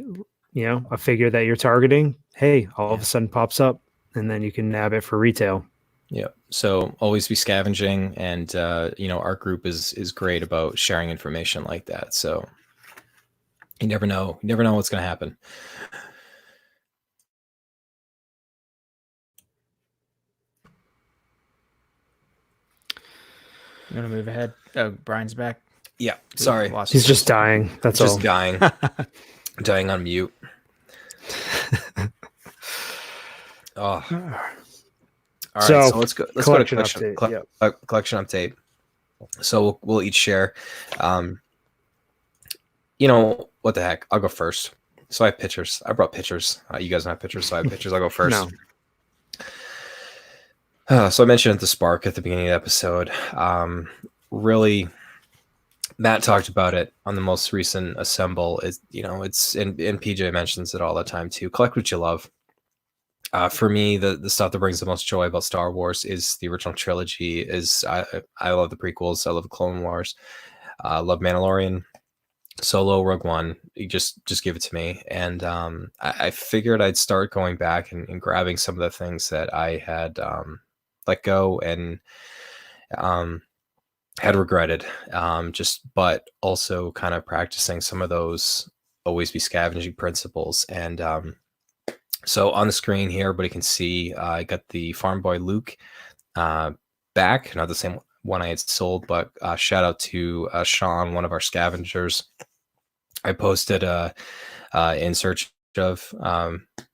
a figure that you're targeting. Hey, all of a sudden pops up and then you can nab it for retail. Yeah. So always be scavenging. And, our group is great about sharing information like that. So, you never know. You never know what's going to happen. You want to move ahead? Oh, Brian's back. Yeah. Sorry. He's just dying. That's all. Just dying. Dying on mute. Oh. All right. So let's go. Let's go to collection update. So we'll each share. What the heck? I'll go first. So I have pictures. I brought pictures. You guys don't have pictures, so I have pictures. I'll go first. So I mentioned the spark at the beginning of the episode. Really, Matt talked about it on the most recent assemble. It's and PJ mentions it all the time too. Collect what you love. For me, the stuff that brings the most joy about Star Wars is the original trilogy. I love the prequels. I love Clone Wars. I love Mandalorian. Solo, Rogue One, you just give it to me. And I figured I'd start going back and grabbing some of the things that I had let go and had regretted, but also kind of practicing some of those always be scavenging principles. And so on the screen here, everybody can see I got the Farm Boy Luke back, not the same one I had sold, but shout out to Sean, one of our scavengers. I posted in search of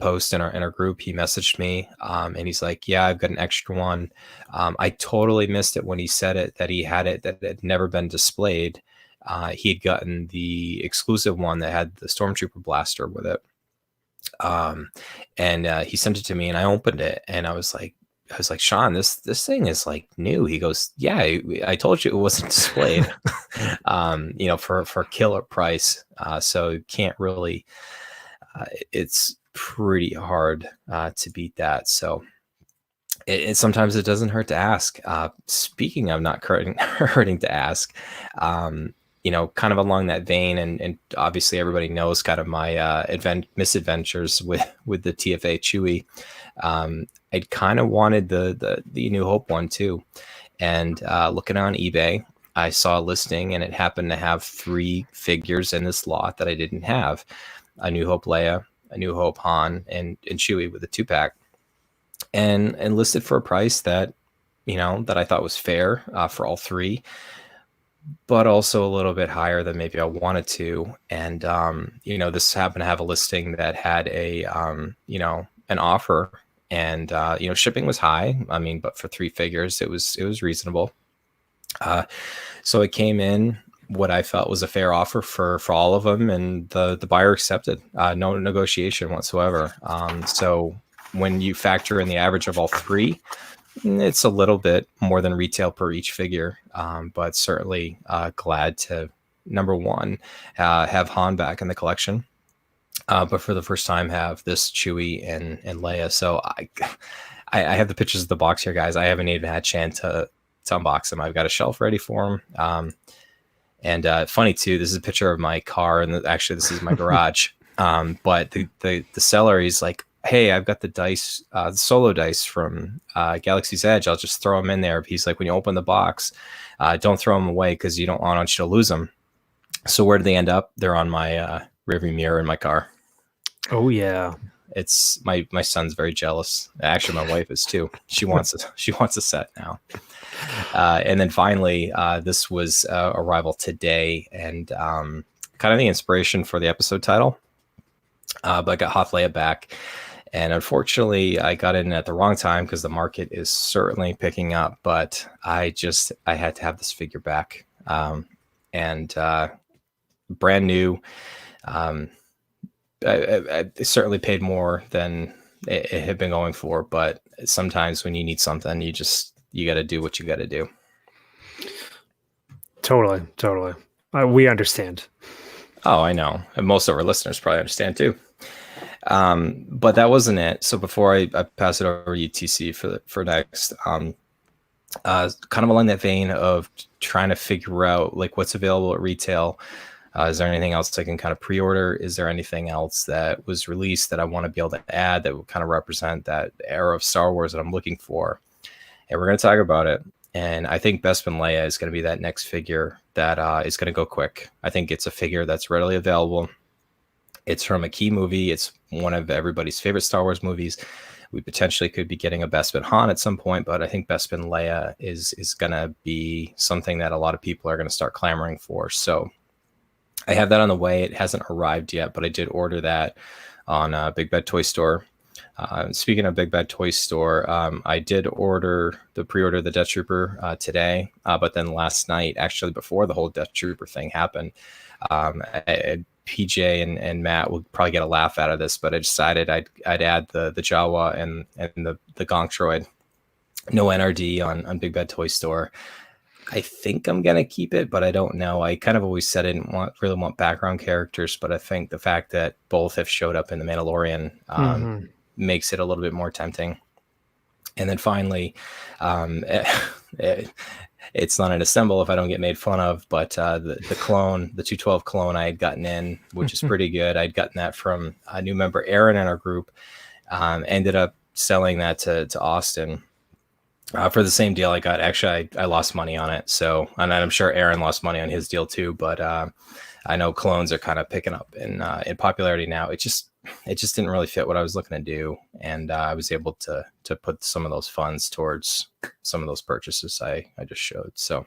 post in our group. He messaged me and he's like, yeah, I've got an extra one. I totally missed it when he said it, that he had it, that had never been displayed. He had gotten the exclusive one that had the Stormtrooper blaster with it. And he sent it to me and I opened it and I was like, Sean, this thing is like new. He goes, yeah, I told you it wasn't displayed, for a killer price. So you can't really, it's pretty hard to beat that. So Sometimes it doesn't hurt to ask. Speaking of not hurting to ask, kind of along that vein, and obviously everybody knows kind of my misadventures with the TFA Chewy. I kind of wanted the New Hope one too, and looking on eBay, I saw a listing, and it happened to have 3 figures in this lot that I didn't have: a New Hope Leia, a New Hope Han, and Chewie with a 2-pack. And listed for a price that I thought was fair for all 3, but also a little bit higher than maybe I wanted to. And this happened to have a listing that had an offer, and shipping was high. I mean, but for 3 figures, it was reasonable. So it came in what I felt was a fair offer for all of them, and the buyer accepted. No negotiation whatsoever. So when you factor in the average of all 3, it's a little bit more than retail per each figure, but certainly glad to, number one, have Han back in the collection, but for the first time have this Chewie and Leia. So I have the pictures of the box here, guys. I haven't even had a chance to unbox them. I've got a shelf ready for them. And funny too, this is a picture of my car, and actually this is my garage. But the seller, he's like, hey, I've got the dice, the solo dice from Galaxy's Edge. I'll just throw them in there. He's like, when you open the box, don't throw them away because you don't want you to lose them. So where do they end up? They're on my rearview mirror in my car. Oh yeah, it's my son's very jealous. Actually, my wife is too. She wants a set now. And then finally, this was arrival today, and kind of the inspiration for the episode title. But I got Hoth Leia back. And unfortunately, I got in at the wrong time because the market is certainly picking up. But I had to have this figure back, and brand new. I certainly paid more than it had been going for. But sometimes when you need something, you got to do what you got to do. Totally. We understand. Oh, I know. And most of our listeners probably understand too. But that wasn't it. So before I pass it over to you, TC, for next, kind of along that vein of trying to figure out like what's available at retail. Is there anything else I can kind of pre-order? Is there anything else that was released that I want to be able to add that would kind of represent that era of Star Wars that I'm looking for? And we're going to talk about it. And I think Bespin Leia is going to be that next figure that is going to go quick. I think it's a figure that's readily available. It's from a key movie. It's one of everybody's favorite Star Wars movies. We potentially could be getting a Bespin Han at some point, but I think Bespin Leia is going to be something that a lot of people are going to start clamoring for. So I have that on the way. It hasn't arrived yet, but I did order that on Big Bad Toy Store. Speaking of Big Bad Toy Store, I did pre-order the Death Trooper today, but then last night, actually before the whole Death Trooper thing happened, PJ and Matt would probably get a laugh out of this, but I decided I'd add the Jawa and the Gonk Droid. No NRD on Big Bad Toy Store. I think I'm gonna keep it, but I don't know. I kind of always said I didn't really want background characters, but I think the fact that both have showed up in the Mandalorian makes it a little bit more tempting. And then finally, it's not an assemble if I don't get made fun of, but the clone, the 212 clone I had gotten in, which is pretty good. I'd gotten that from a new member, Aaron, in our group. Ended up selling that to Austin for the same deal I got. Actually, I lost money on it. So, and I'm sure Aaron lost money on his deal too, but I know clones are kind of picking up in popularity now. It just didn't really fit what I was looking to do. And I was able to put some of those funds towards some of those purchases I just showed. So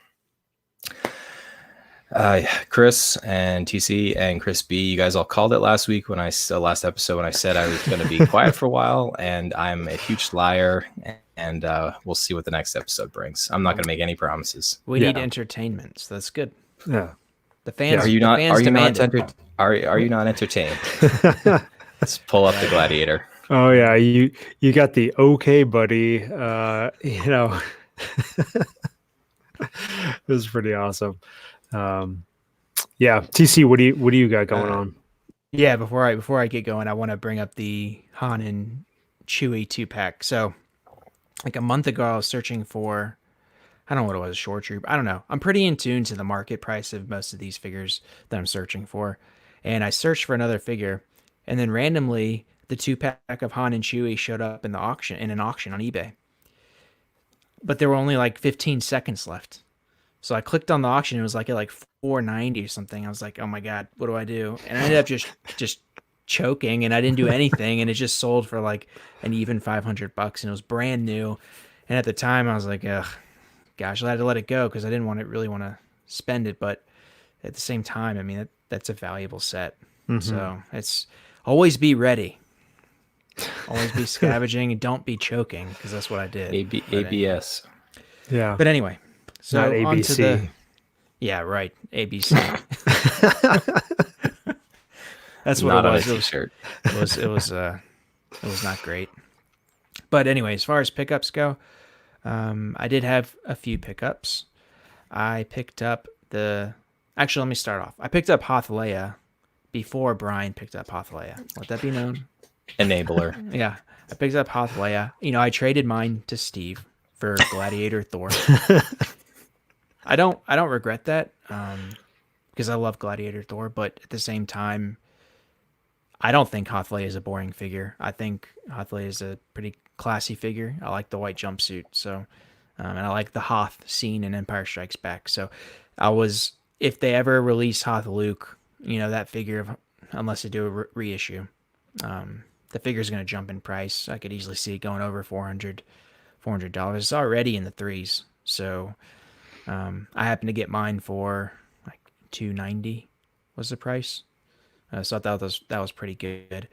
Chris and TC and Chris B, you guys all called it last week last episode when I said I was going to be quiet for a while, and I'm a huge liar, and we'll see what the next episode brings. I'm not going to make any promises. We need entertainment, so that's good. Yeah. The fans. Are you not entertained? Let's pull up the Gladiator. Oh yeah, you got the okay, buddy. It was pretty awesome. Yeah, TC, what do you got going on? Yeah, before I get going, I want to bring up the Han and Chewie 2-pack. So like a month ago, I was searching for, I don't know what it was, short troop. I don't know. I'm pretty in tune to the market price of most of these figures that I'm searching for. And I searched for another figure, and then randomly the 2-pack of Han and Chewie showed up in an auction on eBay. But there were only like 15 seconds left. So I clicked on the auction. It was like at like 490 or something. I was like, oh my God, what do I do? And I ended up just choking, and I didn't do anything. And it just sold for like an even $500, and it was brand new. And at the time I was like, ugh, gosh, I had to let it go because I didn't really want to spend it. But at the same time, I mean, that's a valuable set. So it's always be ready. Always be scavenging and don't be choking, because that's what I did. ABS. Yeah. But anyway, so Not on to ABC. yeah, right, ABC. That's what Not it on a was. t-shirt. It was not great. But anyway, as far as pickups go, I did have a few pickups. I picked up Actually, let me start off. I picked up Hoth Leia before Bryan picked up Hoth Leia. Let that be known. Enabler. Yeah, I picked up Hoth Leia. You know, I traded mine to Steve for Gladiator Thor. I don't regret that, because I love Gladiator Thor, but at the same time, I don't think Hoth Leia is a boring figure. I think Hoth Leia is a pretty classy figure. I like the white jumpsuit, so and I like the Hoth scene in Empire Strikes Back. So if they ever release Hoth Luke, you know, that figure, unless they do a reissue, the figure's going to jump in price. I could easily see it going over $400. It's already in the threes, so I happened to get mine for like $290 was the price. So I thought that was pretty good.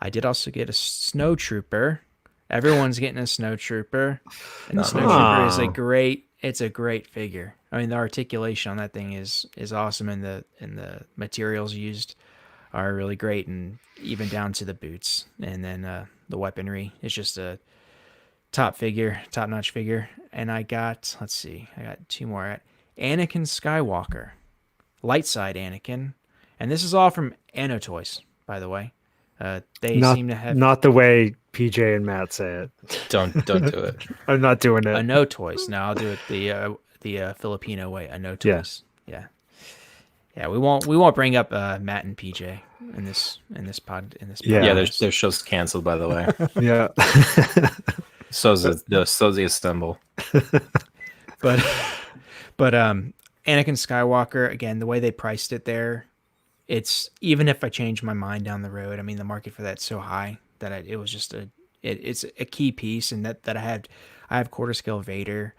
I did also get a snow trooper. Everyone's getting a snow trooper, and the snow trooper is a great figure. I mean, the articulation on that thing is awesome, and the materials used are really great, and even down to the boots, and then the weaponry. It's just a top-notch figure. And I got two more. Anakin Skywalker, light side Anakin, and this is all from Anno Toys, by the way. They seem to have not the way PJ and Matt say it. Don't do it. I'm not doing it. Anno Toys. No, I'll do it the Filipino way. Anno Toys. Yeah. We won't bring up Matt and PJ in this pod. Yeah, their show's canceled, by the way. Yeah. So's the Istanbul. But Anakin Skywalker, again, the way they priced it there, it's, even if I change my mind down the road, I mean, the market for that's so high that it was just it's a key piece, and that I have quarter scale Vader.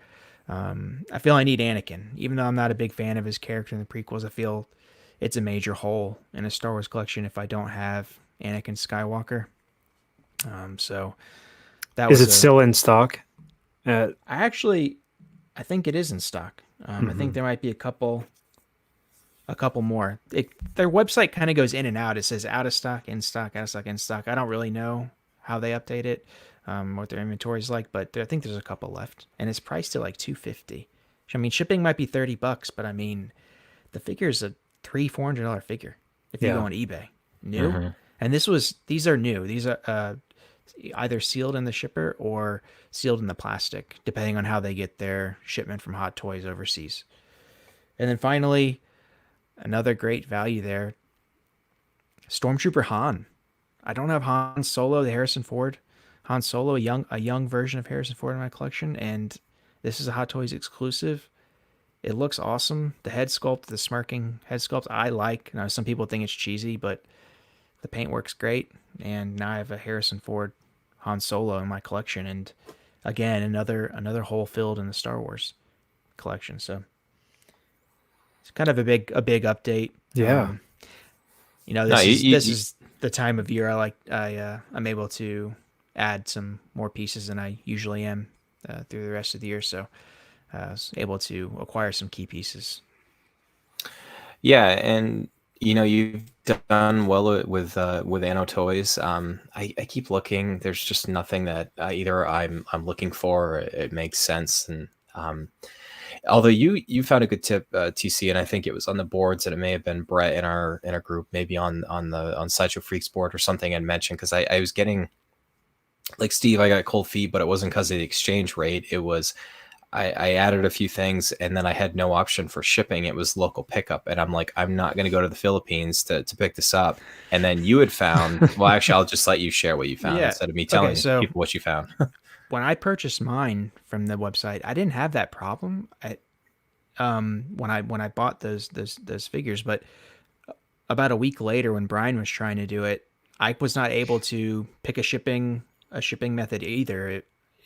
I feel I need Anakin, even though I'm not a big fan of his character in the prequels. I feel it's a major hole in a Star Wars collection if I don't have Anakin Skywalker. So that is it still in stock? I think it is in stock. I think there might be a couple more. Their website kind of goes in and out. It says out of stock, in stock, out of stock, in stock. I don't really know how they update it, what their inventory is like, but I think there's a couple left, and it's priced at like $250. I mean, shipping might be $30, but I mean, the figure is a $300-$400 figure if you go on eBay. New, and these are new. These are either sealed in the shipper or sealed in the plastic, depending on how they get their shipment from Hot Toys overseas. And then finally, another great value there, Stormtrooper Han. I don't have Han Solo, the Harrison Ford Han Solo, a young version of Harrison Ford in my collection, and this is a Hot Toys exclusive. It looks awesome. The head sculpt, the smirking head sculpt, I like. Now, some people think it's cheesy, but the paint works great. And now I have a Harrison Ford Han Solo in my collection, and again, another hole filled in the Star Wars collection. So it's kind of a big update. Yeah. This is the time of year I'm able to add some more pieces than I usually am through the rest of the year. So I was able to acquire some key pieces. Yeah, and you've done well with Anno Toys. I keep looking. There's just nothing that either I'm looking for or it makes sense. And although you found a good tip, TC, and I think it was on the boards, and it may have been Brett in our group, maybe on Sideshow Freaks board or something, and mentioned, because I was getting like Steve, I got cold feet, but it wasn't because of the exchange rate. It was I added a few things and then I had no option for shipping. It was local pickup. And I'm like, I'm not going to go to the Philippines to pick this up. And then you had found, well, actually, I'll just let you share what you found instead of me telling people what you found. When I purchased mine from the website, I didn't have that problem. When I bought those figures, but about a week later when Bryan was trying to do it, I was not able to pick a shipping method either.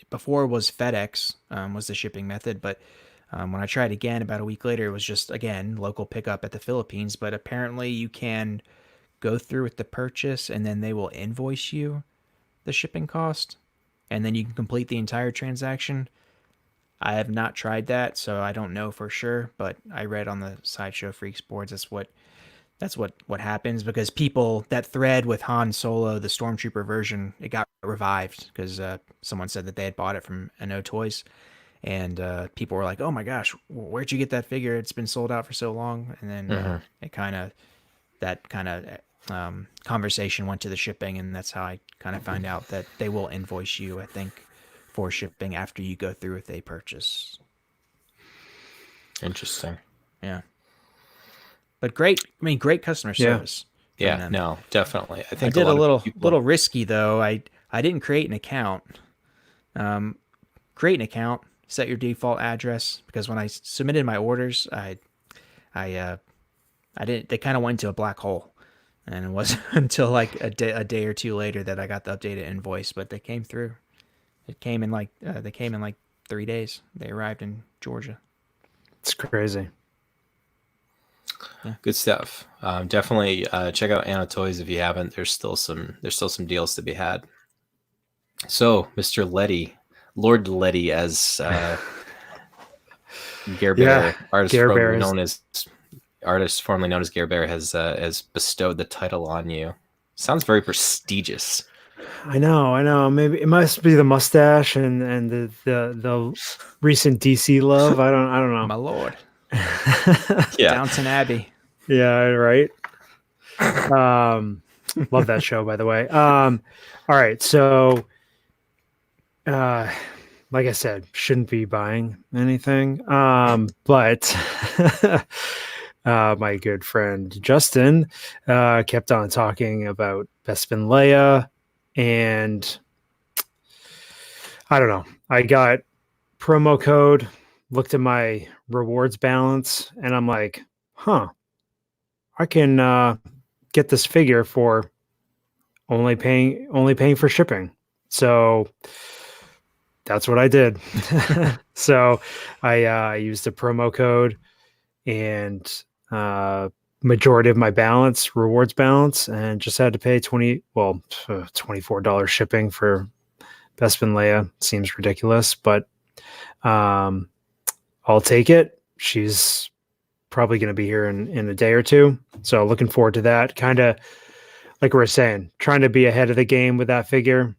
Before was FedEx was the shipping method, but when I tried again about a week later, it was just, again, local pickup at the Philippines. But apparently you can go through with the purchase and then they will invoice you the shipping cost and then you can complete the entire transaction. I have not tried that, so I don't know for sure, but I read on the Sideshow Freaks boards that's what happens, because people, that thread with Han Solo, the Stormtrooper version, it got revived because someone said that they had bought it from No Toys, and people were like, "Oh my gosh, where'd you get that figure? It's been sold out for so long." And then that kind of conversation went to the shipping, and that's how I kind of find out that they will invoice you, I think, for shipping after you go through with a purchase. Interesting. Yeah. But great customer service. Yeah, no, definitely. I think I did a little risky though. I didn't create an account. Create an account, set your default address, because when I submitted my orders, I didn't. They kind of went into a black hole, and it wasn't until like a day or two later that I got the updated invoice. But they came through. It came in like 3 days. They arrived in Georgia. It's crazy. Yeah. Good stuff. Definitely check out Anna Toys if you haven't. There's still some deals to be had. So, Mr. Letty, Lord Letty, as Gare Bear, artist formerly known as Gare Bear, has bestowed the title on you. Sounds very prestigious. I know. Maybe it must be the mustache and the recent DC love. I don't know. My lord. Yeah. Downton Abbey. Yeah, right. Love that show, by the way. All right, so like I said, shouldn't be buying anything. But my good friend Justin kept on talking about Bespin Leia, and I don't know. I got promo code, looked at my rewards balance, and I'm like, I can get this figure for only paying for shipping. So that's what I did. So I used the promo code, and majority of my rewards balance, and just had to pay $24 shipping for Bespin Leia. Seems ridiculous, but I'll take it. She's probably going to be here in a day or two. So looking forward to that. Kind of like we were saying, trying to be ahead of the game with that figure.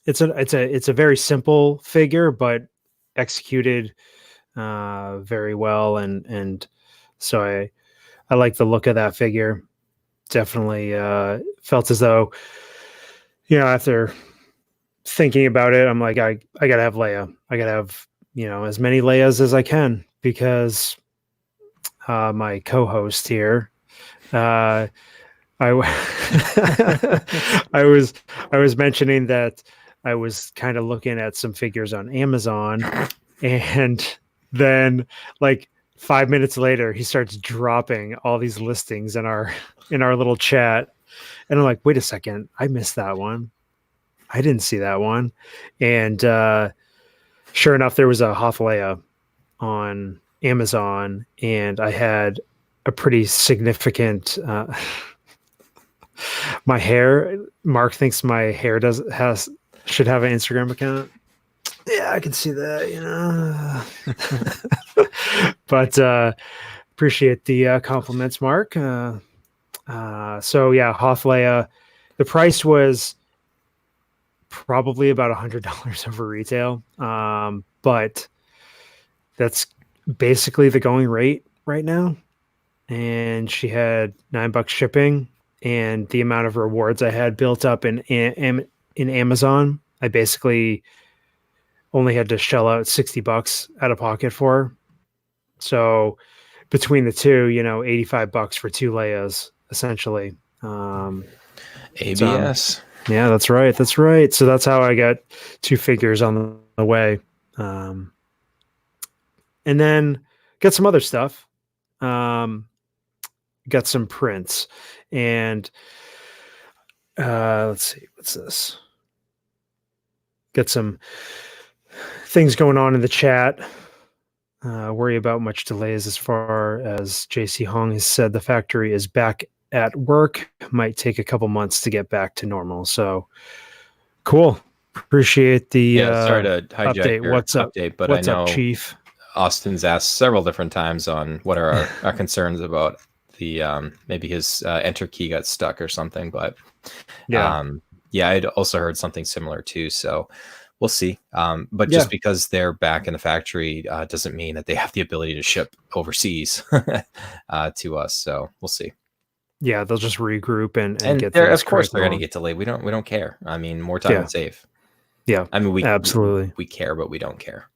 It's a very simple figure, but executed very well. And so I like the look of that figure. Definitely felt as though, after thinking about it, I'm like, I gotta have Leia. I gotta have, as many Leias as I can, because my co-host here, I was mentioning that I was kind of looking at some figures on Amazon, and then like 5 minutes later, he starts dropping all these listings in our little chat, and I'm like, wait a second, I missed that one. I didn't see that one. And sure enough, there was a Hoth Leia on Amazon, and I had a pretty significant my hair. Mark thinks my hair should have an Instagram account. Yeah, I can see that, but appreciate the compliments, Mark. So yeah, Hoth Leia, the price was probably about $100 over retail, but that's basically the going rate right now. And she had $9 shipping, and the amount of rewards I had built up in in Amazon. I basically only had to shell out $60 out of pocket for. So between the two, $85 for 2 Leias, essentially. ABS. Yeah, that's right. That's right. So that's how I got 2 figures on the way. And then got some other stuff. Got some prints, and let's see, what's this? Got some things going on in the chat. Worry about much delays as far as JC Hong has said. The factory is back at work. Might take a couple months to get back to normal. So cool. Appreciate the sorry to hijack update. your What's up? update, but What's I know up, Chief? Austin's asked several different times on what are our concerns about the maybe his enter key got stuck or something. But I'd also heard something similar too. So we'll see. But just because they're back in the factory doesn't mean that they have the ability to ship overseas to us. So we'll see. Yeah, they'll just regroup and get. Of course, they're going to get delayed. We don't care. I mean, more time than safe. Yeah, I mean, we absolutely we care, but we don't care.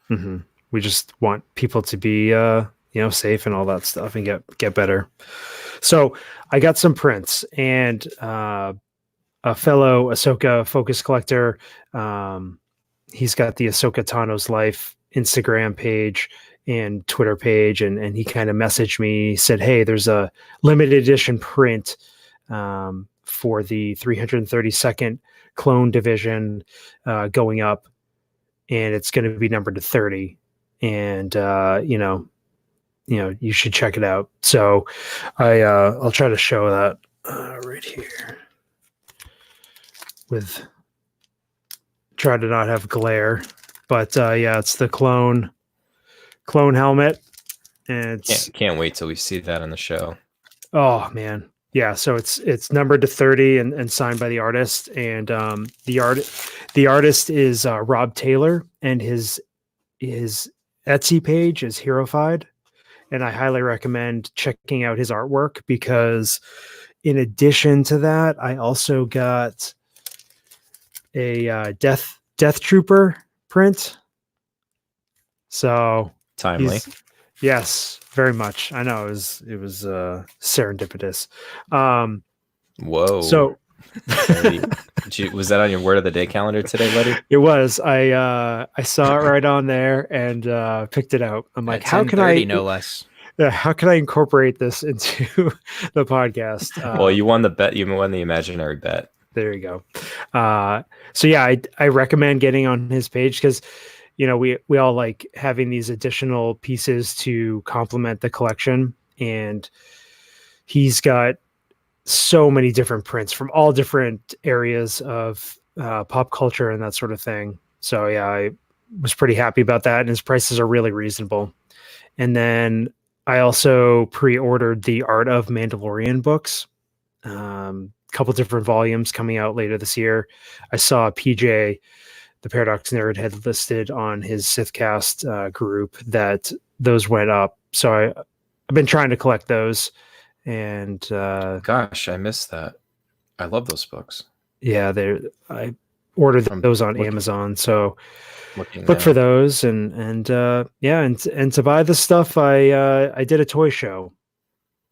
Mm-hmm. We just want people to be safe and all that stuff and get better. So I got some prints, and a fellow Ahsoka focus collector, he's got the Ahsoka Tano's Life Instagram page and Twitter page, and he kind of messaged me, said, hey, there's a limited edition print for the 332nd clone division going up, and it's going to be numbered to 30, and you should check it out. So I'll try to show that right here with try to not have glare, but it's the clone helmet, and can't wait till we see that on the show. Oh man, yeah. So it's numbered to 30 and signed by the artist, and the artist is Rob Taylor, and his Etsy page is Herofied, and I highly recommend checking out his artwork, because in addition to that, I also got a Death Trooper print. So timely. Yes, very much. I know it was serendipitous. Whoa. So was that on your word of the day calendar today, buddy? It was. I saw it right on there and picked it out. I'm like, how can I no less? How can I incorporate this into the podcast? Well, you won the bet. You won the imaginary bet. There you go. So yeah, I recommend getting on his page, because we all like having these additional pieces to complement the collection, and he's got so many different prints from all different areas of pop culture and that sort of thing. So yeah, I was pretty happy about that, and his prices are really reasonable. And then I also pre-ordered the Art of Mandalorian books, couple different volumes coming out later this year. I saw PJ, the Paradox Nerd, had listed on his Sithcast group that those went up. So I've been trying to collect those, and gosh, I missed that. I love those books. Yeah, I ordered those on Amazon. So look for those, and to buy the stuff, I did a toy show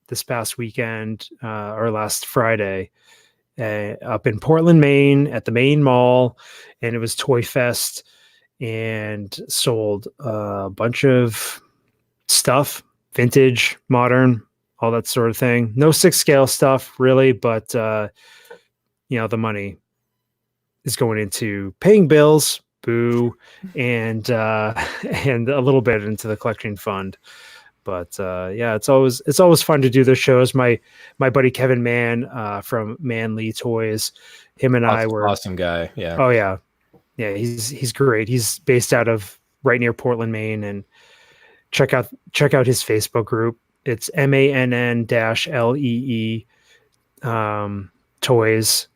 this past weekend, or last Friday, up in Portland, Maine, at the Maine Mall, and it was Toy Fest, and sold a bunch of stuff, vintage, modern, all that sort of thing. No 6 scale stuff really, but the money is going into paying bills, boo, and a little bit into the collection fund. But it's always fun to do those shows. My buddy Kevin Mann from Manly Toys, him and I were awesome guy. Yeah. Oh yeah. He's great. He's based out of right near Portland, Maine, and check out his Facebook group. It's MANN-LEE toys,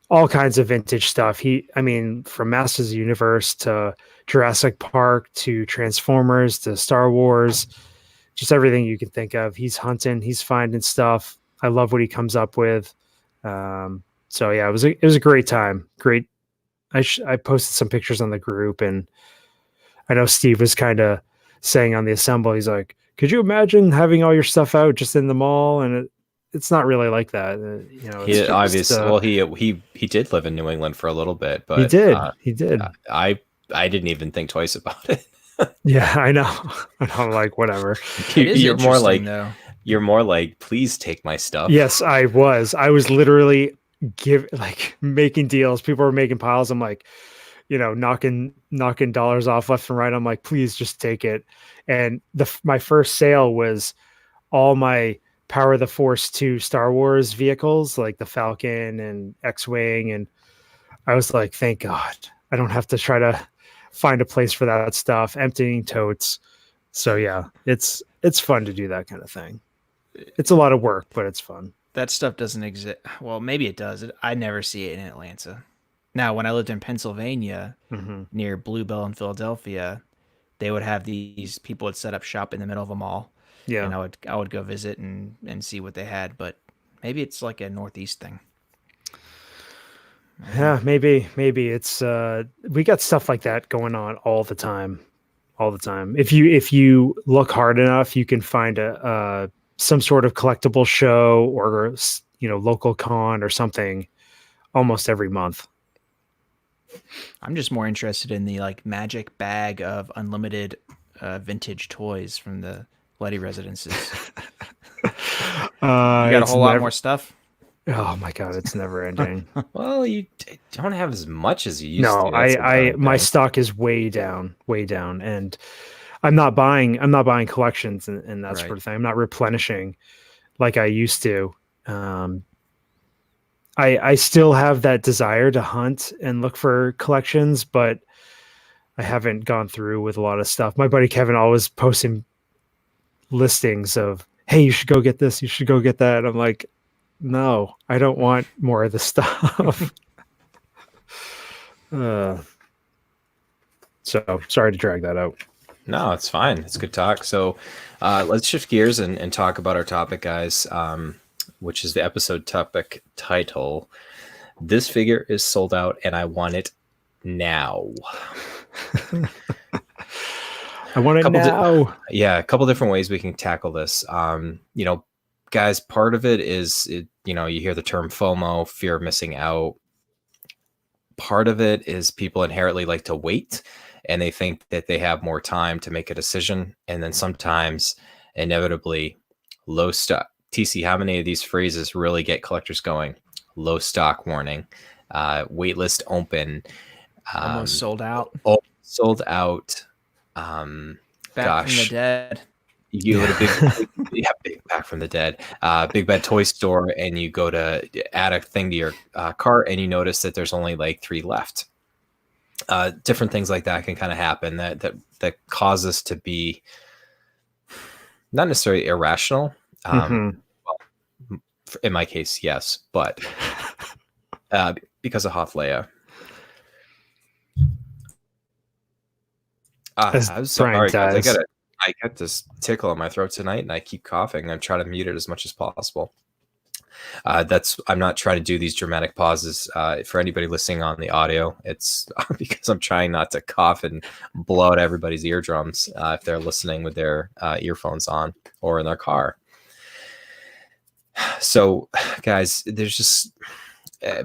all kinds of vintage stuff. From Masters of the Universe to Jurassic Park to Transformers to Star Wars. Just everything you can think of. He's hunting, he's finding stuff. I love what he comes up with. So yeah, it was a great time. Great I posted some pictures on the group, and I know Steve was kind of saying on the assemble, he's like, could you imagine having all your stuff out just in the mall? And it's not really like that. It's He just, obviously, well, he did live in New England for a little bit, he but did. He did. I didn't even think twice about it. Yeah, I know. I'm like, whatever. It is You're more like, interesting, though. you're more like, please take my stuff. Yes, I was. I was literally making deals. People were making piles. I'm like, knocking dollars off left and right. I'm like, please just take it. And my first sale was all my Power of the Force 2 Star Wars vehicles, like the Falcon and X-Wing. And I was like, thank God, I don't have to try to find a place for that stuff, emptying totes. So yeah, it's fun to do that kind of thing. It's a lot of work, but it's fun. That stuff doesn't exist. Well, maybe it does. I never see it in Atlanta. Now, when I lived in Pennsylvania, near Bluebell in Philadelphia, they would have these people would set up shop in the middle of a mall. Yeah. And I would go visit and see what they had, but maybe it's like a Northeast thing. Yeah, maybe it's we got stuff like that going on all the time. If you look hard enough, you can find a some sort of collectible show or local con or something almost every month. I'm just more interested in the like magic bag of unlimited vintage toys from the Letty residences. You got a whole lot more stuff. Oh my God, it's never ending. Well, you don't have as much as you used to. No, my stock is way down, and I'm not buying collections and that sort of thing. I'm not replenishing like I used to. I still have that desire to hunt and look for collections, but I haven't gone through with a lot of stuff. My buddy Kevin always posting listings of, hey, you should go get this, you should go get that. I'm like, no, I don't want more of the stuff. So sorry to drag that out. No, it's fine. It's good talk. So let's shift gears and talk about our topic, guys, which is the episode topic title. This figure is sold out and I want it now. I want it now. A couple different ways we can tackle this. Guys, part of it is, you hear the term FOMO, fear of missing out. Part of it is people inherently like to wait and they think that they have more time to make a decision. And then sometimes, inevitably, low stock. TC, how many of these phrases really get collectors going? Low stock warning, waitlist open, almost sold out. Sold out. Back from the dead. You go to big back from the dead, Big Bad Toy Store, and you go to add a thing to your cart, and you notice that there's only like 3 left. Different things like that can kind of happen that cause us to be not necessarily irrational. Well, in my case, yes, but because of Hoth Leia. I'm sorry, guys. I got this tickle in my throat tonight, and I keep coughing. I'm trying to mute it as much as possible. I'm not trying to do these dramatic pauses. For anybody listening on the audio, it's because I'm trying not to cough and blow out everybody's eardrums if they're listening with their earphones on or in their car. So, guys, there's just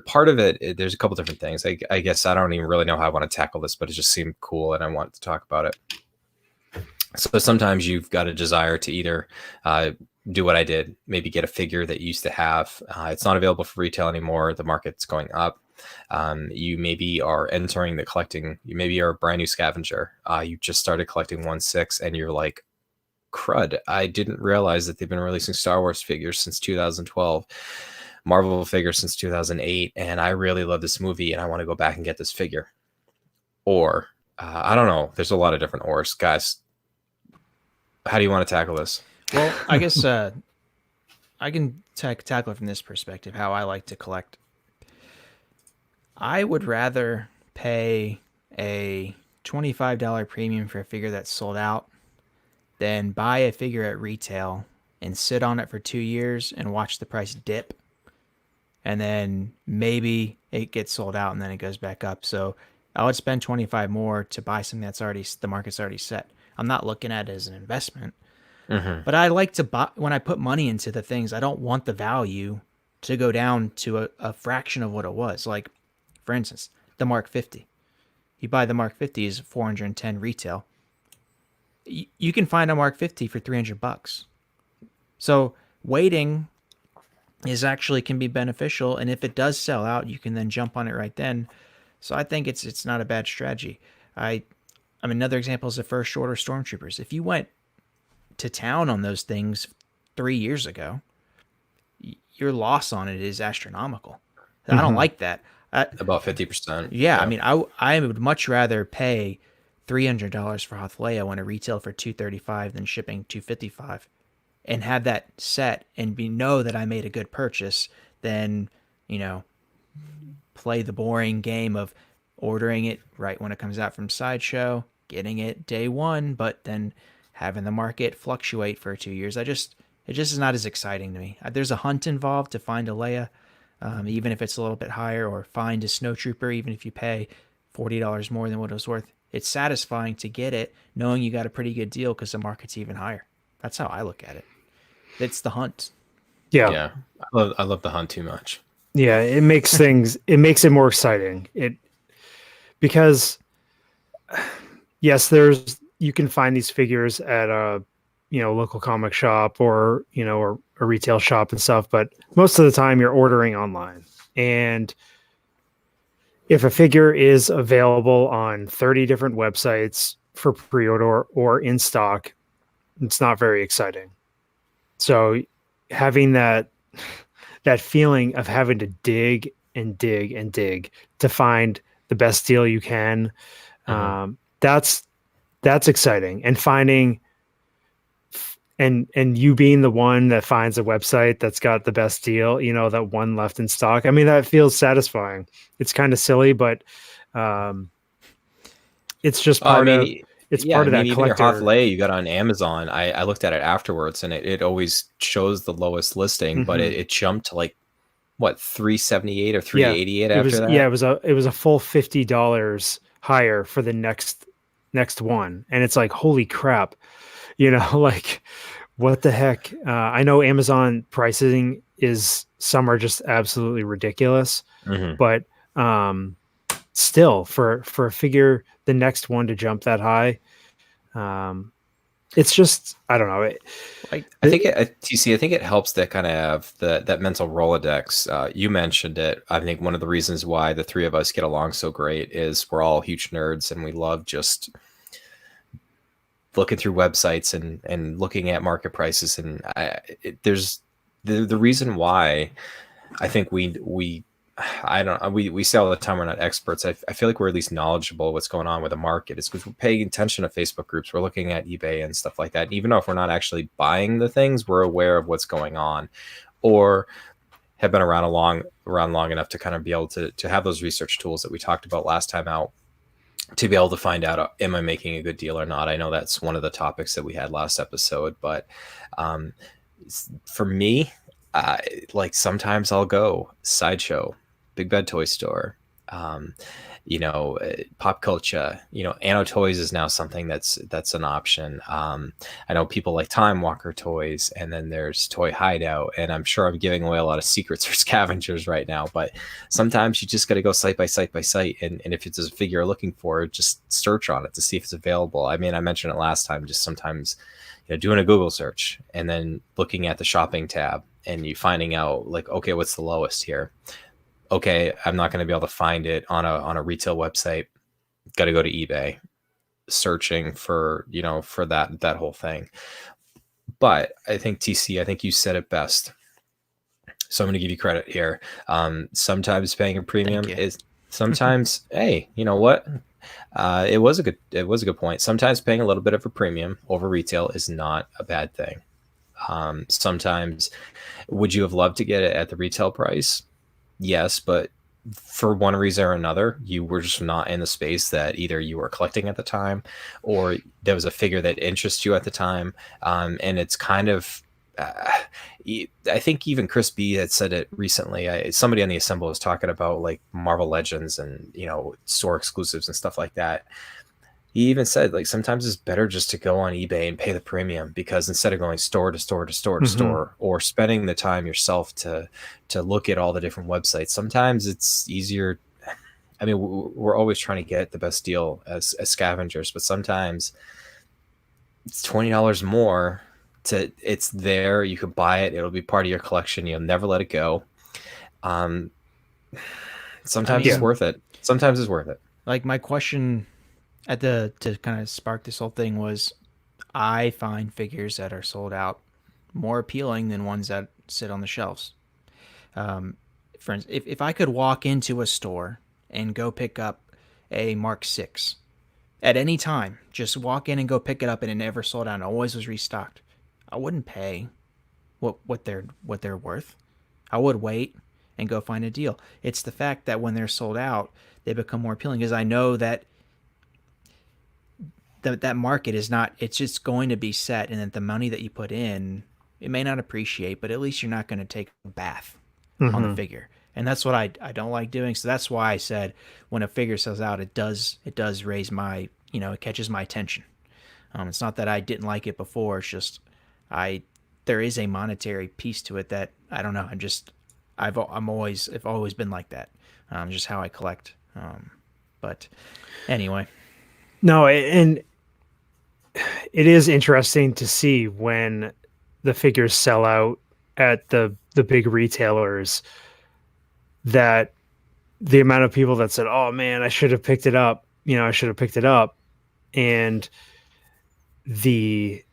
part of it. There's a couple different things. I guess I don't even really know how I want to tackle this, but it just seemed cool, and I want to talk about it. So sometimes you've got a desire to either do what I did, maybe get a figure that you used to have. It's not available for retail anymore. The market's going up. You maybe are entering the collecting. You maybe are a brand new scavenger. You just started collecting 1/6 and you're like, crud, I didn't realize that they've been releasing Star Wars figures since 2012, Marvel figures since 2008. And I really love this movie and I want to go back and get this figure. Or, I don't know. There's a lot of different ors. Guys, how do you want to tackle this? Well, I guess I can tackle it from this perspective, how I like to collect. I would rather pay a $25 premium for a figure that's sold out than buy a figure at retail and sit on it for 2 years and watch the price dip and then maybe it gets sold out and then it goes back up. So I would spend 25 more to buy something that's already, the market's already set. I'm not looking at it as an investment, but I like to buy, when I put money into the things, I don't want the value to go down to a fraction of what it was. Like, for instance, the Mark 50. You buy the Mark 50 is 410 retail. You can find a Mark 50 for $300. So waiting is actually can be beneficial, and if it does sell out, you can then jump on it right then. So I think it's not a bad strategy. I mean, another example is the first order stormtroopers. If you went to town on those things 3 years ago, your loss on it is astronomical. I don't like that. About 50%. Yeah, I mean, I would much rather pay $300 for Hoth Leia when it retail for $235 than shipping $255, and have that set and know that I made a good purchase than, play the boring game of ordering it right when it comes out from Sideshow, getting it day one, but then having the market fluctuate for 2 years. It just is not as exciting to me. There's a hunt involved to find a Leia, even if it's a little bit higher, or find a snowtrooper, even if you pay $40 more than what it was worth. It's satisfying to get it, knowing you got a pretty good deal because the market's even higher. That's how I look at it. It's the hunt. Yeah. I love the hunt too much. Yeah, it makes it more exciting. Because yes, you can find these figures at a local comic shop or or a retail shop and stuff, but most of the time you're ordering online. And if a figure is available on 30 different websites for pre-order or in stock, it's not very exciting. So having that feeling of having to dig and dig and dig to find the best deal you can, that's exciting. And finding and you being the one that finds a website that's got the best deal, that one left in stock. I mean, that feels satisfying. It's kind of silly, but it's just part of that even collector. your Hoth Leia you got on Amazon, I looked at it afterwards, and it always shows the lowest listing, but it jumped to like what, 378 or 388 after that. Yeah, it was a full $50 higher for the next one, and it's like, holy crap, like, what the heck? I know Amazon pricing some are just absolutely ridiculous, but still, for a figure, the next one to jump that high, it's just, I don't know. I think TC, I think it helps that kind of have that mental Rolodex. You mentioned it. I think one of the reasons why the three of us get along so great is we're all huge nerds, and we love just looking through websites and looking at market prices. And there's the reason why I think we say all the time we're not experts. I feel like we're at least knowledgeable what's going on with the market. It's because we're paying attention to Facebook groups. We're looking at eBay and stuff like that. And even though if we're not actually buying the things, we're aware of what's going on, or have been around long enough to kind of be able to have those research tools that we talked about last time out, to be able to find out, am I making a good deal or not? I know that's one of the topics that we had last episode, but for me, like sometimes I'll go Sideshow, Big Bad Toy Store, Pop Culture, Anno Toys is now something that's an option. I know people like Time Walker Toys, and then there's Toy Hideout, and I'm sure I'm giving away a lot of secrets for Scavengers right now, but sometimes you just got to go site by site by site, and if it's a figure you're looking for, just search on it to see if it's available. I mean, I mentioned it last time, just sometimes doing a Google search and then looking at the shopping tab and you finding out like, okay, what's the lowest here? Okay, I'm not going to be able to find it on a retail website. Got to go to eBay, searching for for that whole thing. But I think TC, I think you said it best. So I'm going to give you credit here. Sometimes paying a premium is sometimes. Hey, you know what? It was a good point. Sometimes paying a little bit of a premium over retail is not a bad thing. Sometimes, would you have loved to get it at the retail price? Yes, but for one reason or another, you were just not in the space that either you were collecting at the time, or there was a figure that interests you at the time. And it's kind of I think even Chris B had said it recently. Somebody on the Assemble was talking about like Marvel Legends and, you know, store exclusives and stuff like that. He even said like sometimes it's better just to go on eBay and pay the premium, because instead of going store to store to store to store, or spending the time yourself to look at all the different websites, sometimes it's easier. I mean, we're always trying to get the best deal as scavengers, but sometimes it's $20 more. It's there. You could buy it. It'll be part of your collection. You'll never let it go. Sometimes it's worth it. Sometimes it's worth it. Like my question to kind of spark this whole thing was, I find figures that are sold out more appealing than ones that sit on the shelves. Friends, if I could walk into a store and go pick up a Mark 6 at any time, just walk in and go pick it up, and it never sold out and always was restocked, I wouldn't pay what they're worth. I would wait and go find a deal. It's the fact that when they're sold out, they become more appealing, because I know that that market is not, it's just going to be set, and that the money that you put in, it may not appreciate, but at least you're not going to take a bath on the figure. And that's what I don't like doing. So that's why I said when a figure sells out, it does raise my, it catches my attention. It's not that I didn't like it before. It's just there is a monetary piece to it that I don't know. I've always been like that. Just how I collect. But anyway. No, and it is interesting to see when the figures sell out at the big retailers, that the amount of people that said, "Oh man, I should have picked it up," and the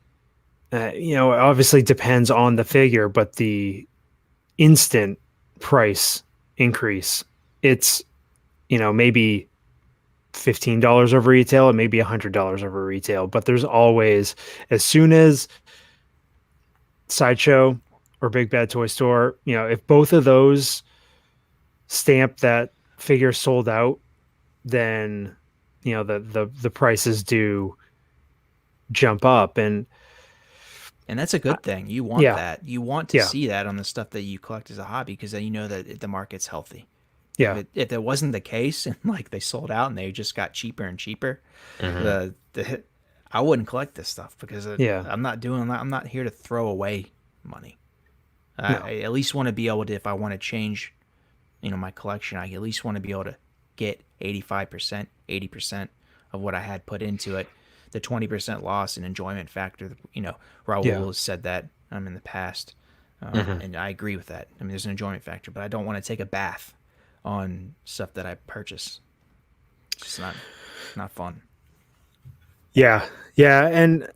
obviously depends on the figure, but the instant price increase, it's maybe $15 over retail, and maybe $100 over retail, but there's always, as soon as Sideshow or Big Bad Toy Store, if both of those stamp that figure sold out, then the prices do jump up, and that's a good thing. You want that. You want to see that on the stuff that you collect as a hobby, because then you know that the market's healthy. Yeah. If it wasn't the case, and like they sold out and they just got cheaper and cheaper, I wouldn't collect this stuff, because I'm not doing that. I'm not here to throw away money. No. I at least want to be able to, if I want to change, my collection, I at least want to be able to get 85%, 80% of what I had put into it. The 20% loss and enjoyment factor, Raul has said that in the past, and I agree with that. I mean, there's an enjoyment factor, but I don't want to take a bath on stuff that I purchase. It's just not fun. Yeah, and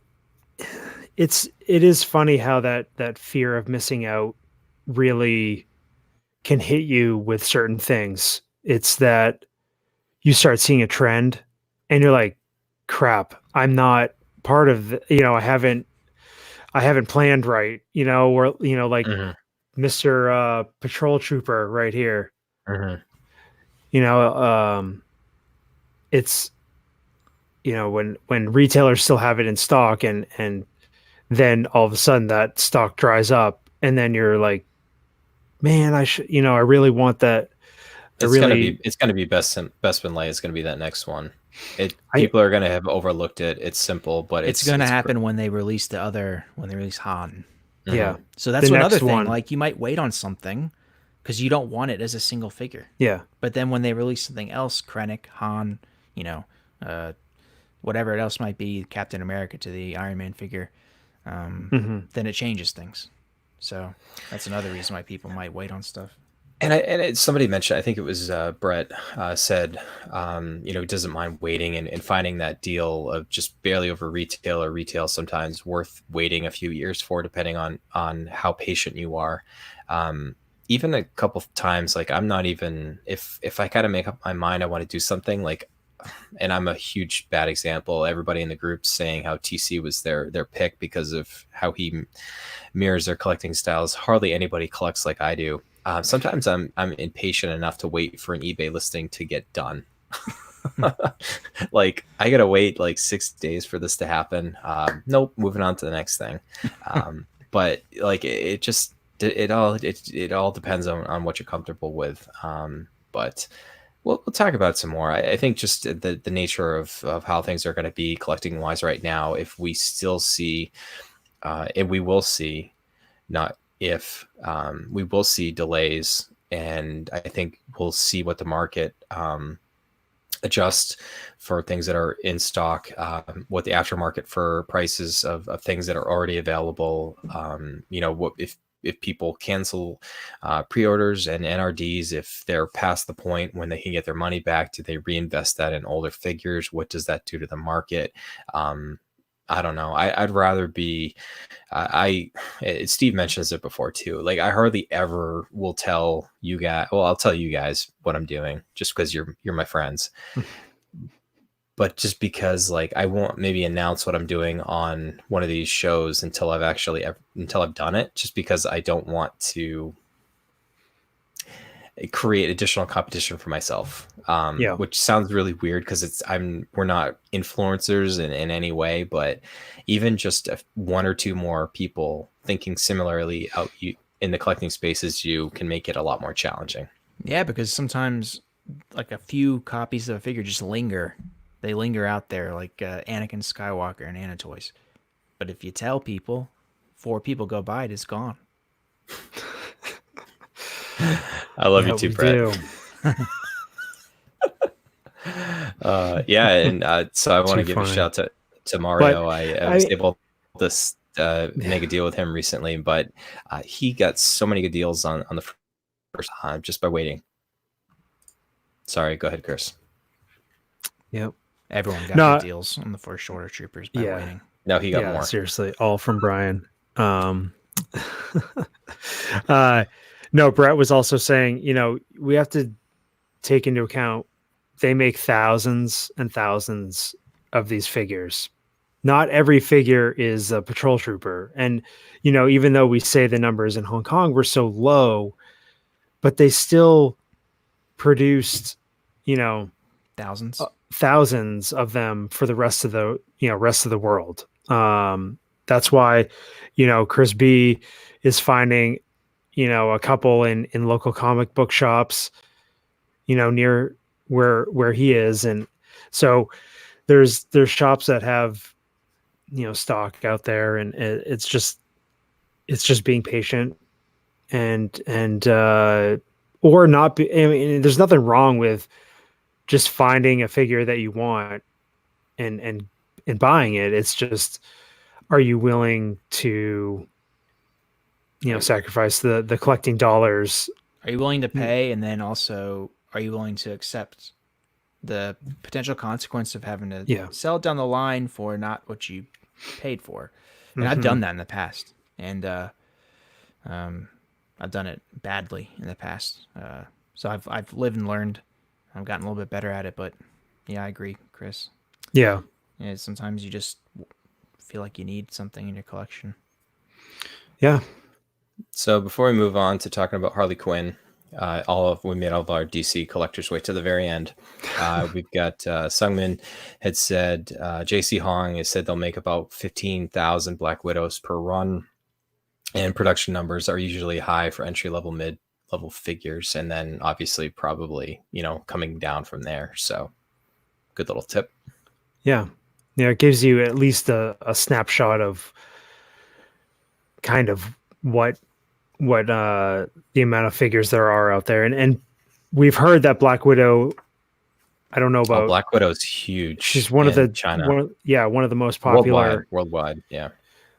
it is funny how that fear of missing out really can hit you with certain things. It's that you start seeing a trend and you're like, crap, I'm not part of I haven't planned right, or like Mr. Patrol Trooper right here. It's when retailers still have it in stock, and then all of a sudden that stock dries up, and then you're like, man, I should, I really want that. It's gonna be Bespin Light is gonna be that next one. People are gonna have overlooked it. It's simple, but it's gonna happen when they release when they release Han. Yeah. So that's another thing. Like, you might wait on something because you don't want it as a single figure. Yeah. But then when they release something else, Krennic, Han, whatever it else might be, Captain America to the Iron Man figure, then it changes things. So that's another reason why people might wait on stuff. And somebody mentioned, I think it was Brett said, doesn't mind waiting and finding that deal of just barely over retail, or retail sometimes worth waiting a few years for, depending on how patient you are. Even a couple of times, like, I'm not even, if I kind of make up my mind, I want to do something, like, and I'm a huge bad example. Everybody in the group saying how TC was their pick because of how he mirrors their collecting styles. Hardly anybody collects like I do. Sometimes I'm impatient enough to wait for an eBay listing to get done. Like, I gotta wait like 6 days for this to happen. Nope, moving on to the next thing. but like it all depends on what you're comfortable with. But we'll talk about it some more. I think just the nature of how things are going to be collecting wise right now. If we still see, and we will see, not if, we will see delays, and I think we'll see what the market adjust for things that are in stock, what the aftermarket for prices of things that are already available. What if people cancel pre-orders and NRDs, if they're past the point when they can get their money back, do they reinvest that in older figures? What does that do to the market? I don't know. I'd rather be. Steve mentions it before too. Like, I hardly ever will tell you guys. Well, I'll tell you guys what I'm doing just because you're my friends. But just because, like, I won't maybe announce what I'm doing on one of these shows until I've done it, just because I don't want to create additional competition for myself. Which sounds really weird because we're not influencers in any way, but even just one or two more people thinking similarly out in the collecting space as you can make it a lot more challenging. Yeah, because sometimes like a few copies of a figure just linger. They linger out there like Anakin Skywalker and Anatoys. But if you tell people, 4 people go by, it's gone. I love you too, Brett. So I want to give a shout out to Mario. I was able to make a deal with him recently, but he got so many good deals on the first time just by waiting. Sorry, go ahead, Chris. Yep. Everyone got good deals on the first order troopers by waiting. No, he got more. Seriously, all from Bryan. No, Brett was also saying, we have to take into account they make thousands and thousands of these figures. Not every figure is a patrol trooper. And, even though we say the numbers in Hong Kong were so low, but they still produced, thousands of them for the rest of the world. That's why, Chris B is finding, a couple in local comic book shops, near where he is. And so there's shops that have, stock out there, and it's just being patient and or not be, I mean, there's nothing wrong with just finding a figure that you want and buying it. It's just, are you willing to, sacrifice the collecting dollars? Are you willing to pay? And then also, are you willing to accept the potential consequence of having to sell it down the line for not what you paid for? And I've done that in the past, and I've done it badly in the past. So I've lived and learned. I've gotten a little bit better at it, but yeah, I agree, Chris. Yeah. Sometimes you just feel like you need something in your collection. Yeah. So before we move on to talking about Harley Quinn, we made all of our DC collectors wait to the very end. We've got Sungmin had said, JC Hong has said they'll make about 15,000 Black Widows per run, and production numbers are usually high for entry-level, mid-level figures, and then obviously probably, coming down from there. So good little tip. Yeah. It gives you at least a snapshot of kind of what the amount of figures there are out there. And we've heard that Black Widow, I don't know about Black Widow's huge. She's one of the China. One of the most popular worldwide. Yeah.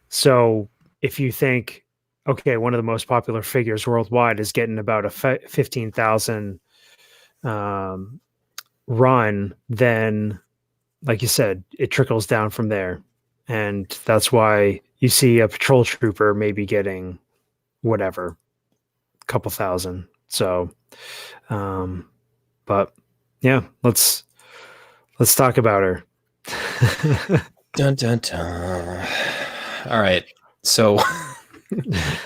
So if you think, okay, one of the most popular figures worldwide is getting about a 15,000 run, then like you said, it trickles down from there. And that's why you see a patrol trooper maybe getting whatever, a couple thousand. So, but yeah, let's talk about her. Dun, dun, dun. All right. So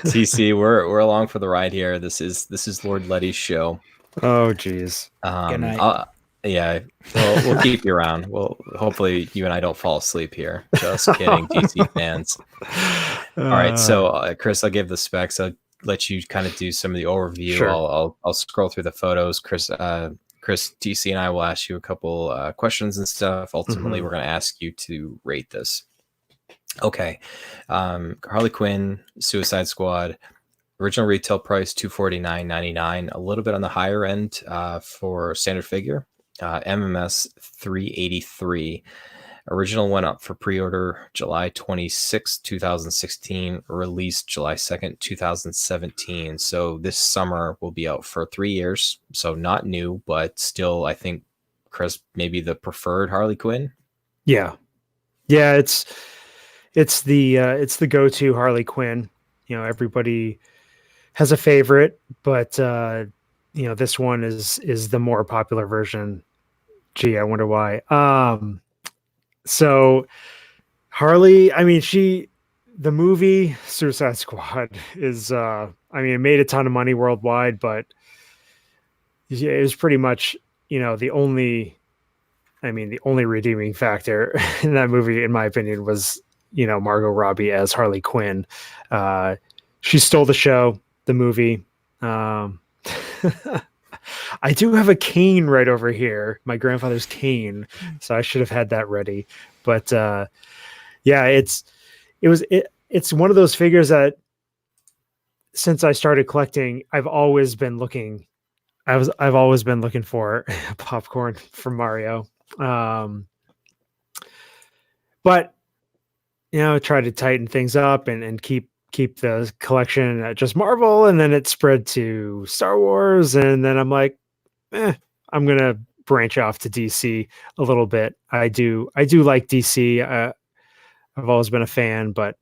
TC, we're along for the ride here. This is Lord Letty's show. Oh, geez. Good night. Yeah, we'll keep you around. Well, hopefully you and I don't fall asleep here. Just kidding, DC fans. All right, so Chris, I'll give the specs. I'll let you kind of do some of the overview. Sure. I'll scroll through the photos. Chris, DC, and I will ask you a couple questions and stuff. Ultimately, we're going to ask you to rate this. Okay, Harley Quinn, Suicide Squad. Original retail price $249.99, a little bit on the higher end for standard figure. MMS $383. Original went up for pre-order July 26, 2016, released July 2nd, 2017. So this summer will be out for 3 years. So not new, but still, I think, Chris, maybe the preferred Harley Quinn. Yeah. It's the go-to Harley Quinn. Everybody has a favorite, but this one is the more popular version. Gee, I wonder why. So Harley, the movie Suicide Squad is, it made a ton of money worldwide, but it was pretty much, the only redeeming factor in that movie, in my opinion, was, Margot Robbie as Harley Quinn. She stole the show, the movie. I do have a cane right over here, my grandfather's cane, so I should have had that ready. But it's one of those figures that, since I started collecting, I've always been looking for popcorn from Mario. But I tried to tighten things up and keep the collection at just Marvel, and then it spread to Star Wars, and then I'm like, I'm gonna branch off to DC a little bit. I do like DC. I've always been a fan, but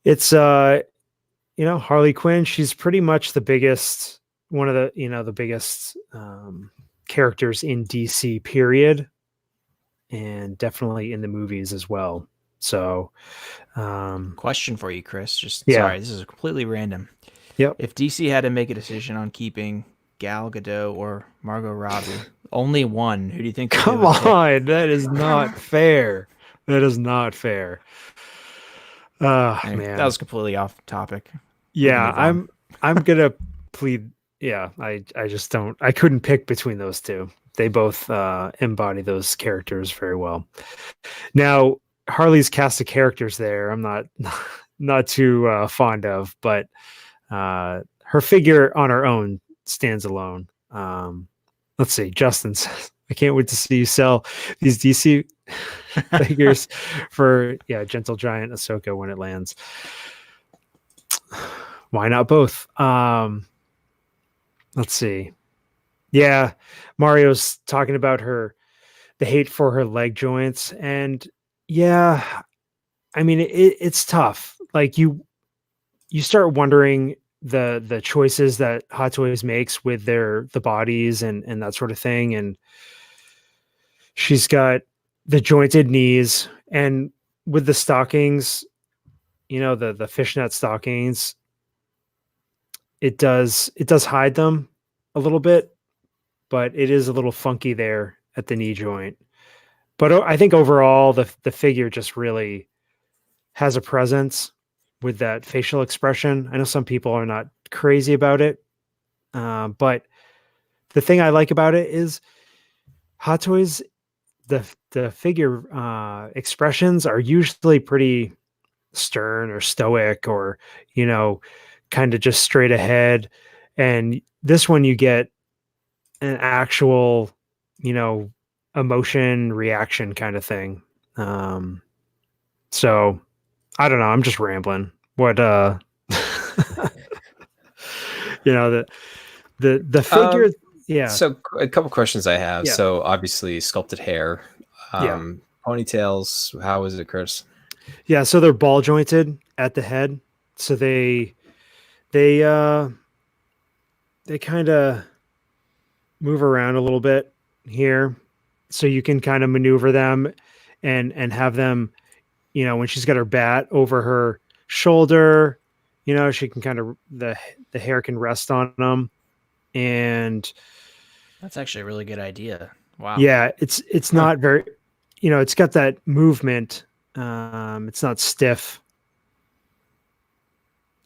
it's Harley Quinn. She's pretty much the biggest, one of the biggest characters in DC, period, and definitely in the movies as well. So, question for you, Chris. Sorry, this is completely random. Yep. If DC had to make a decision on keeping Gal Gadot or Margot Robbie, only one, who do you think? Come on, that is not fair. That is not fair. Man, that was completely off topic. Yeah, I'm gonna plead. Yeah, I just don't. I couldn't pick between those two. They both embody those characters very well. Now, Harley's cast of characters there, I'm not too fond of, but her figure on her own stands alone. Let's see, Justin says, I can't wait to see you sell these DC figures for Gentle Giant Ahsoka when it lands. Why not both? Let's see. Yeah, Mario's talking about the hate for her leg joints, and yeah, it's tough. Like you start wondering the choices that Hot Toys makes with the bodies and that sort of thing. And she's got the jointed knees, and with the stockings, the fishnet stockings, it does hide them a little bit, but it is a little funky there at the knee joint. But I think overall, the figure just really has a presence with that facial expression. I know some people are not crazy about it, but the thing I like about it is Hot Toys, the figure expressions are usually pretty stern or stoic, or kind of just straight ahead. And this one, you get an actual, emotion reaction kind of thing. So I don't know. I'm just rambling. What, the figure. Yeah. So a couple questions I have. Yeah. So obviously sculpted hair, ponytails. How is it, Chris? Yeah. So they're ball jointed at the head. So they kind of move around a little bit here, so you can kind of maneuver them and have them, when she's got her bat over her shoulder, she can kind of, the hair can rest on them. And That's actually a really good idea. Wow. Yeah, it's not very, it's got that movement. It's not stiff.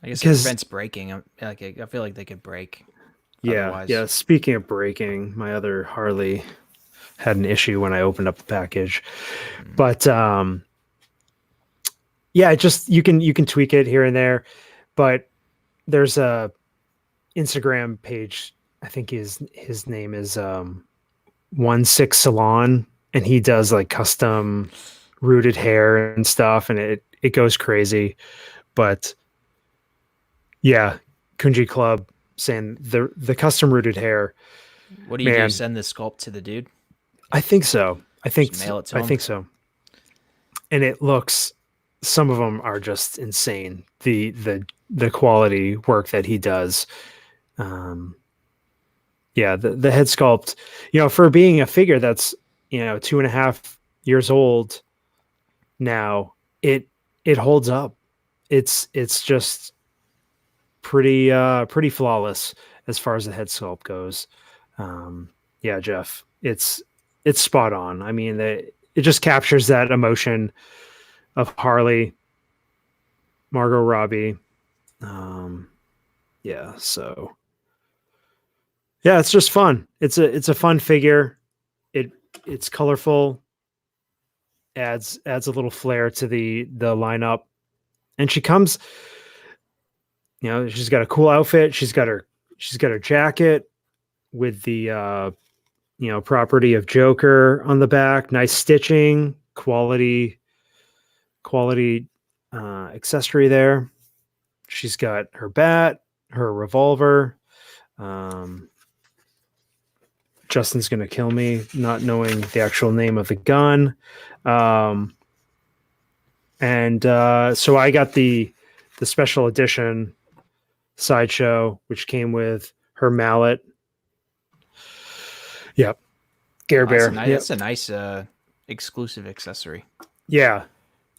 I guess it Because prevents breaking. I feel like they could break yeah, otherwise. yeah. Speaking of breaking, my other Harley had an issue when I opened up the package, but yeah, you can tweak it here and there, but there's a Instagram page. I think his name is 16 Salon, and he does like custom rooted hair and stuff, and it goes crazy. But yeah, Kunji Club saying the custom rooted hair. What do you do? Man, Send the sculpt to the dude? I think so. Just mail it to I him? think so. And it looks, some of them are just insane. The quality work that he does. Yeah, the head sculpt, for being a figure that's 2.5 years old now, it holds up. It's just pretty flawless as far as the head sculpt goes. Yeah, Jeff, it's spot on. I mean, it just captures that emotion of Harley, Margot Robbie. Yeah, so yeah, it's just fun. It's a fun figure. It's colorful. Adds a little flair to the lineup, and she comes. She's got a cool outfit. She's got her jacket with the property of Joker on the back. Nice stitching, quality accessory there. She's got her bat, her revolver. Justin's gonna kill me not knowing the actual name of the gun. And so I got the special edition Sideshow, which came with her mallet. Yep. Gare Bear. That's a nice exclusive accessory. Yeah.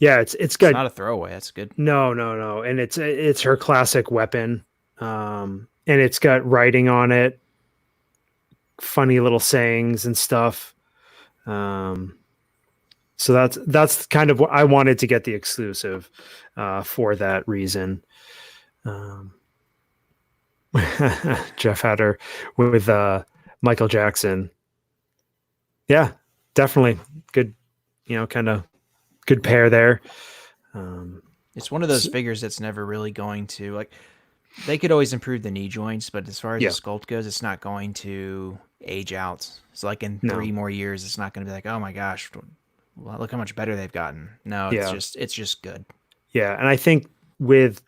Yeah, it's It's good. not a throwaway. That's good. No. And it's her classic weapon. And it's got writing on it, funny little sayings and stuff. So that's kind of what I wanted to get the exclusive for that reason. Jeff Hatter with Michael Jackson. Yeah, definitely good. Kind of good pair there. It's one of those figures that's never really going to, like, they could always improve the knee joints, but as far as the sculpt goes, it's not going to age out. It's like in 3 more years, it's not going to be like, oh my gosh, look how much better they've gotten. No, it's just good. Yeah, and I think with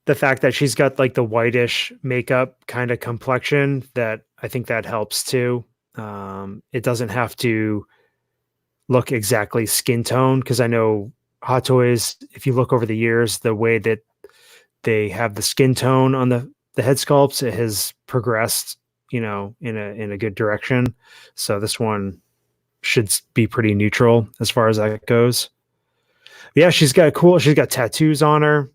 the fact that she's got like the whitish makeup kind of complexion, that I think that helps too. It doesn't have to look exactly skin tone, because I know Hot Toys, if you look over the years, the way that they have the skin tone on the head sculpts, it has progressed, in a good direction. So this one should be pretty neutral as far as that goes. Yeah, she's got tattoos on her,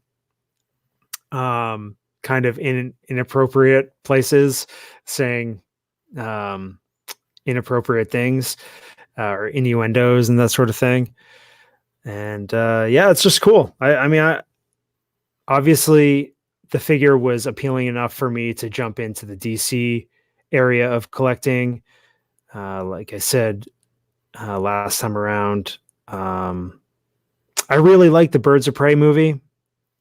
kind of in inappropriate places, saying inappropriate things, or innuendos and that sort of thing. And yeah, it's just cool. I mean, obviously the figure was appealing enough for me to jump into the DC area of collecting. Like I said last time around, I really like the Birds of Prey movie.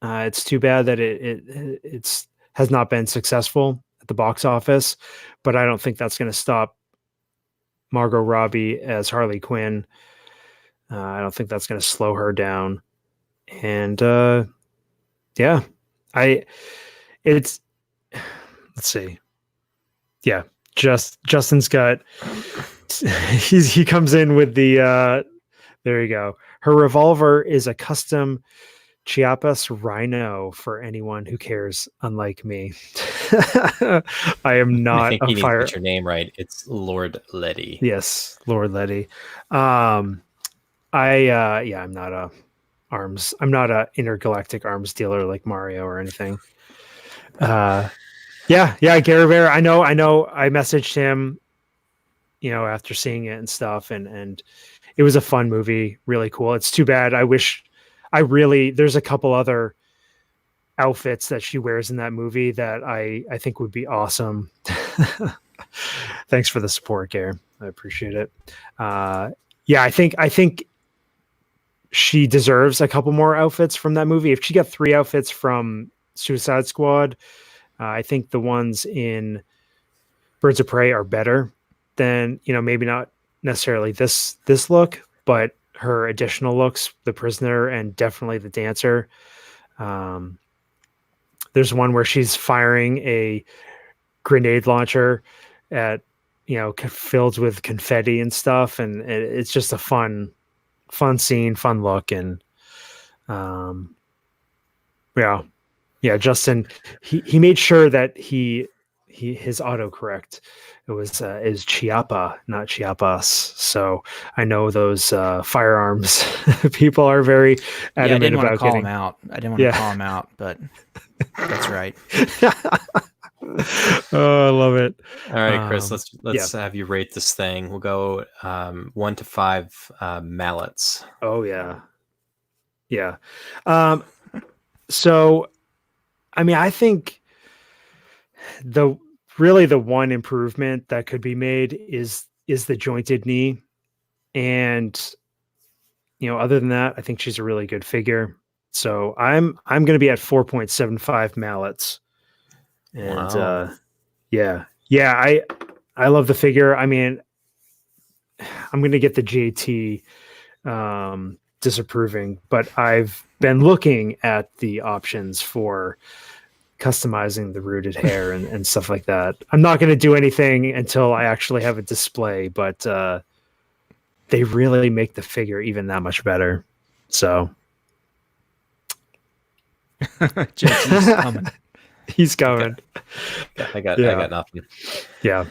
It's too bad that it's has not been successful at the box office, but I don't think that's going to stop Margot Robbie as Harley Quinn. I don't think that's going to slow her down. And yeah, let's see. Yeah, Justin's got, he comes in with the, there you go. Her revolver is a custom Chiapas Rhino for anyone who cares, unlike me. I am not I think you a need fire. to get your name right. It's Lord Letty. Yes, Lord Letty. I'm not a intergalactic arms dealer like Mario or anything. Yeah, Gary Bear. I know. I messaged him after seeing it and stuff. And it was a fun movie, really cool. It's too bad. There's a couple other outfits that she wears in that movie that I think would be awesome. Thanks for the support, Gare. I appreciate it. Yeah, I think she deserves a couple more outfits from that movie. If she got 3 outfits from Suicide Squad, I think the ones in Birds of Prey are better than, maybe not necessarily this look, but her additional looks, the prisoner and definitely the dancer. There's one where she's firing a grenade launcher at, filled with confetti and stuff. And it's just a fun scene, fun look. And, yeah, Justin, he made sure that his autocorrect, it was is Chiapa, not Chiapas. So I know those firearms people are very adamant I didn't want to about call getting him out. I didn't want to call him out, but that's right. Oh, I love it. All right, Chris, let's have you rate this thing. We'll go 1 to 5 mallets. Oh yeah. Yeah. So I mean, I think the one improvement that could be made is the jointed knee. And other than that, I think she's a really good figure. So I'm going to be at 4.75 mallets. And wow. I love the figure. I mean, I'm going to get the JT disapproving, but I've been looking at the options for customizing the rooted hair and stuff like that. I'm not going to do anything until I actually have a display, but they really make the figure even that much better. So JT's coming. He's coming. I got nothing. Yeah.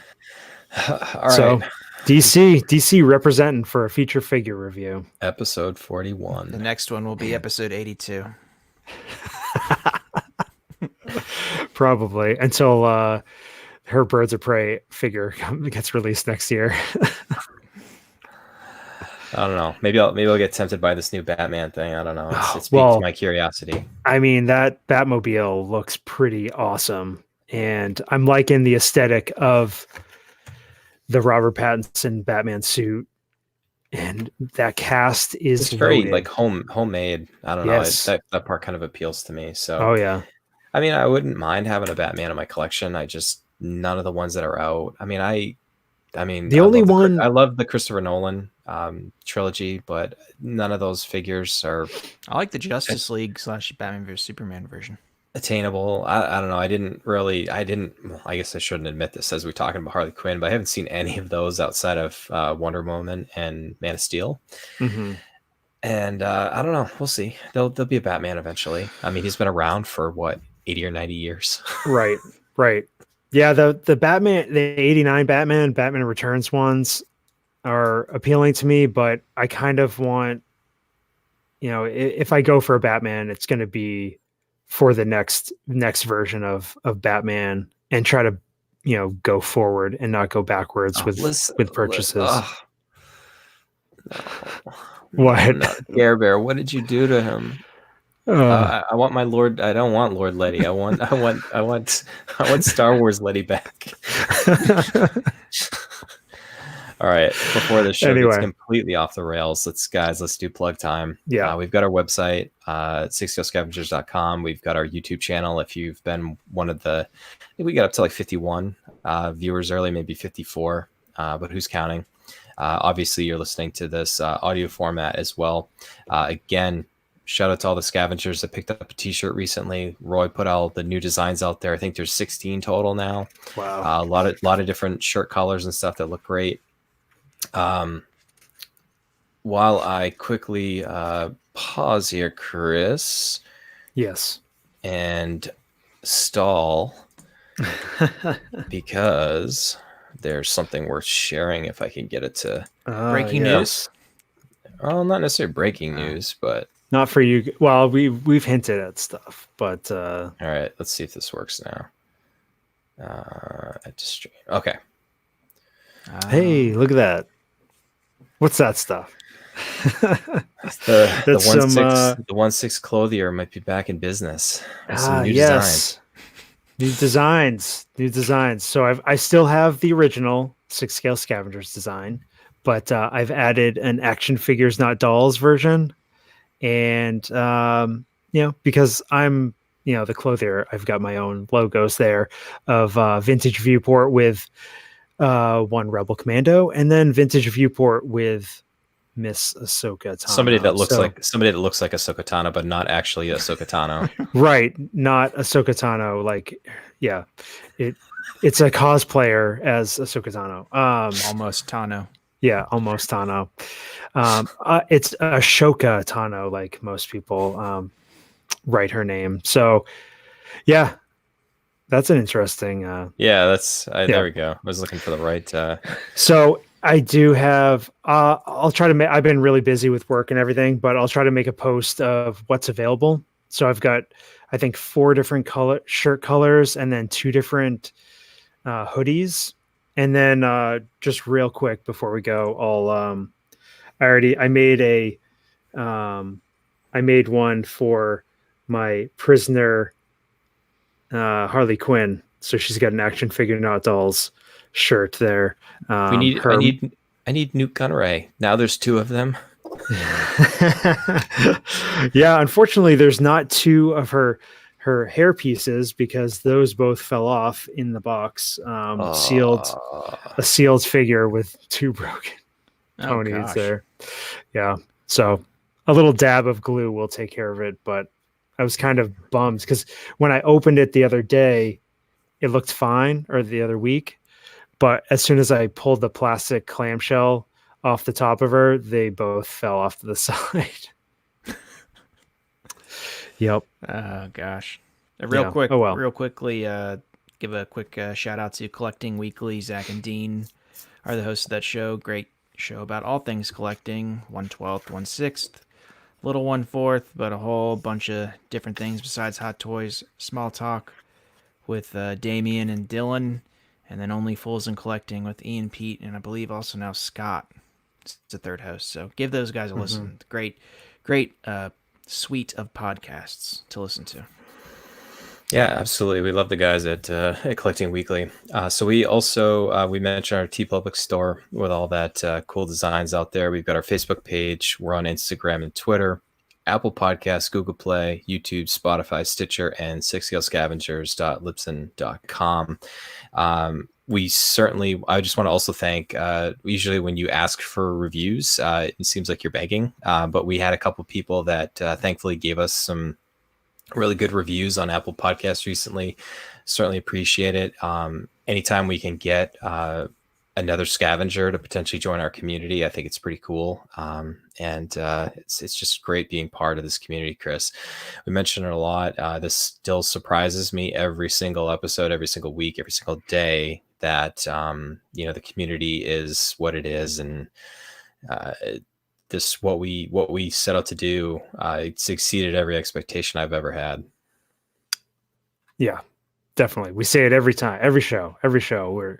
All right. So DC representing for a feature figure review. Episode 41. The next one will be episode 82. Probably until her Birds of Prey figure gets released next year. I don't know. Maybe I'll get tempted by this new Batman thing. I don't know. It's piqued my curiosity. I mean, that Batmobile looks pretty awesome, and I'm liking the aesthetic of the Robert Pattinson Batman suit, and that cast is it's very loaded. like homemade. I don't know. That part kind of appeals to me. So oh yeah. I mean, I wouldn't mind having a Batman in my collection. None of the ones that are out. I mean, the only one I love the Christopher Nolan trilogy, but none of those figures are. I like the Justice League / Batman vs Superman version. Attainable. I don't know. I guess I shouldn't admit this as we're talking about Harley Quinn, but I haven't seen any of those outside of Wonder Woman and Man of Steel. Mm-hmm. And I don't know. We'll see. There'll be a Batman eventually. I mean, he's been around for what, 80 or 90 years. Right. Yeah, the Batman, the 89 Batman Returns ones are appealing to me, but I kind of want, if I go for a Batman, it's going to be for the next version of Batman, and try to, go forward and not go backwards with purchases. What? Care Bear, what did you do to him? I want my Lord. I don't want Lord Letty. I want Star Wars Letty back. All right. Before the show gets completely off the rails, let's do plug time. Yeah. We've got our website, 60scavengers.com. We've got our YouTube channel. If you've been one of I think we got up to like 51 viewers early, maybe 54, but who's counting? Obviously, you're listening to this audio format as well. Again, shout out to all the scavengers that picked up a t-shirt recently. Roy put all the new designs out there. I think there's 16 total now. Wow. A lot of different shirt colors and stuff that look great. While I quickly pause here, Chris. Yes. And stall because there's something worth sharing if I can get it to breaking news. Well, not necessarily breaking news, but not for you. Well, we've hinted at stuff, but all right, let's see if this works now. Okay. Hey, look at that. What's that stuff? The That's one some six the 1/6 clothier might be back in business with some new designs. yes. New designs. So I still have the original 6 scale Scavengers design, but I've added an action figures not dolls version. And because I'm the clothier, I've got my own logos there of vintage viewport with one Rebel Commando, and then vintage viewport with Miss Ahsoka Tano. Somebody that looks like Ahsoka Tano, but not actually Ahsoka Tano. Right, not Ahsoka Tano. Like, yeah, it's a cosplayer as Ahsoka Tano. Almost Tano. Yeah, almost Tano. It's Ashoka Tano, like most people write her name. So, yeah, that's an interesting. There we go. I was looking for the right. So I do have. I'll try to make. I've been really busy with work and everything, but I'll try to make a post of what's available. So I've got, I think, 4 different shirt colors, and then 2 different hoodies. And then just real quick before we go, I made one for my prisoner Harley Quinn. So she's got an action figure not dolls shirt there. I need Newt Gunray. Now there's 2 of them. Yeah, unfortunately there's not 2 of her hair pieces because those both fell off in the box. A sealed figure with 2 broken ponies there. Yeah. So a little dab of glue will take care of it, but I was kind of bummed because when I opened it the other day, it looked fine, or the other week. But as soon as I pulled the plastic clamshell off the top of her, they both fell off to the side. Yep. Oh gosh. Real quickly, give a quick shout out to Collecting Weekly. Zach and Dean are the hosts of that show. Great show about all things collecting. 1/12, 1/6, little 1/4, but a whole bunch of different things besides hot toys. Small talk with Damien and Dylan, and then Only Fools in Collecting with Ian, Pete, and I believe also now Scott. It's the 3rd host. So give those guys a listen. Great suite of podcasts to listen to. Yeah, absolutely. We love the guys at Collecting Weekly. So we also, we mentioned our TeePublic store with all that cool designs out there. We've got our Facebook page. We're on Instagram and Twitter, Apple Podcasts, Google Play, YouTube, Spotify, Stitcher, and 6scalescavengers.libsyn.com. I just want to also thank, usually when you ask for reviews, it seems like you're begging, but we had a couple people that thankfully gave us some really good reviews on Apple Podcasts recently. Certainly appreciate it. Anytime we can get another scavenger to potentially join our community, I think it's pretty cool. And it's just great being part of this community, Chris. We mentioned it a lot. This still surprises me every single episode, every single week, every single day that, the community is what it is. And what we set out to do, it's exceeded every expectation I've ever had. Yeah, definitely. We say it every time, every show where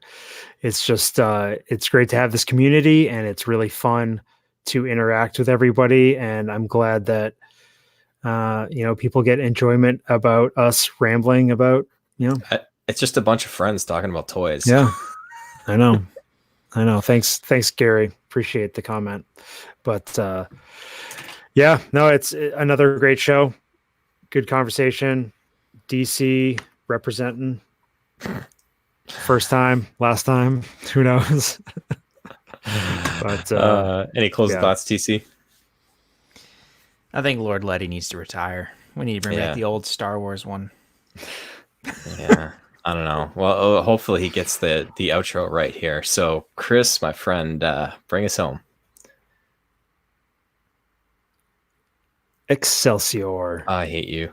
it's just, it's great to have this community, and it's really fun to interact with everybody. And I'm glad that, people get enjoyment about us rambling about, it's just a bunch of friends talking about toys. Yeah, I know. Thanks, Gary. Appreciate the comment. But it's another great show. Good conversation. DC representing. First time, last time, who knows? But any closing thoughts, TC? I think Lord Letty needs to retire. We need to bring back the old Star Wars one. Yeah. I don't know. Well, hopefully he gets the outro right here. So, Chris, my friend, bring us home. Excelsior. I hate you.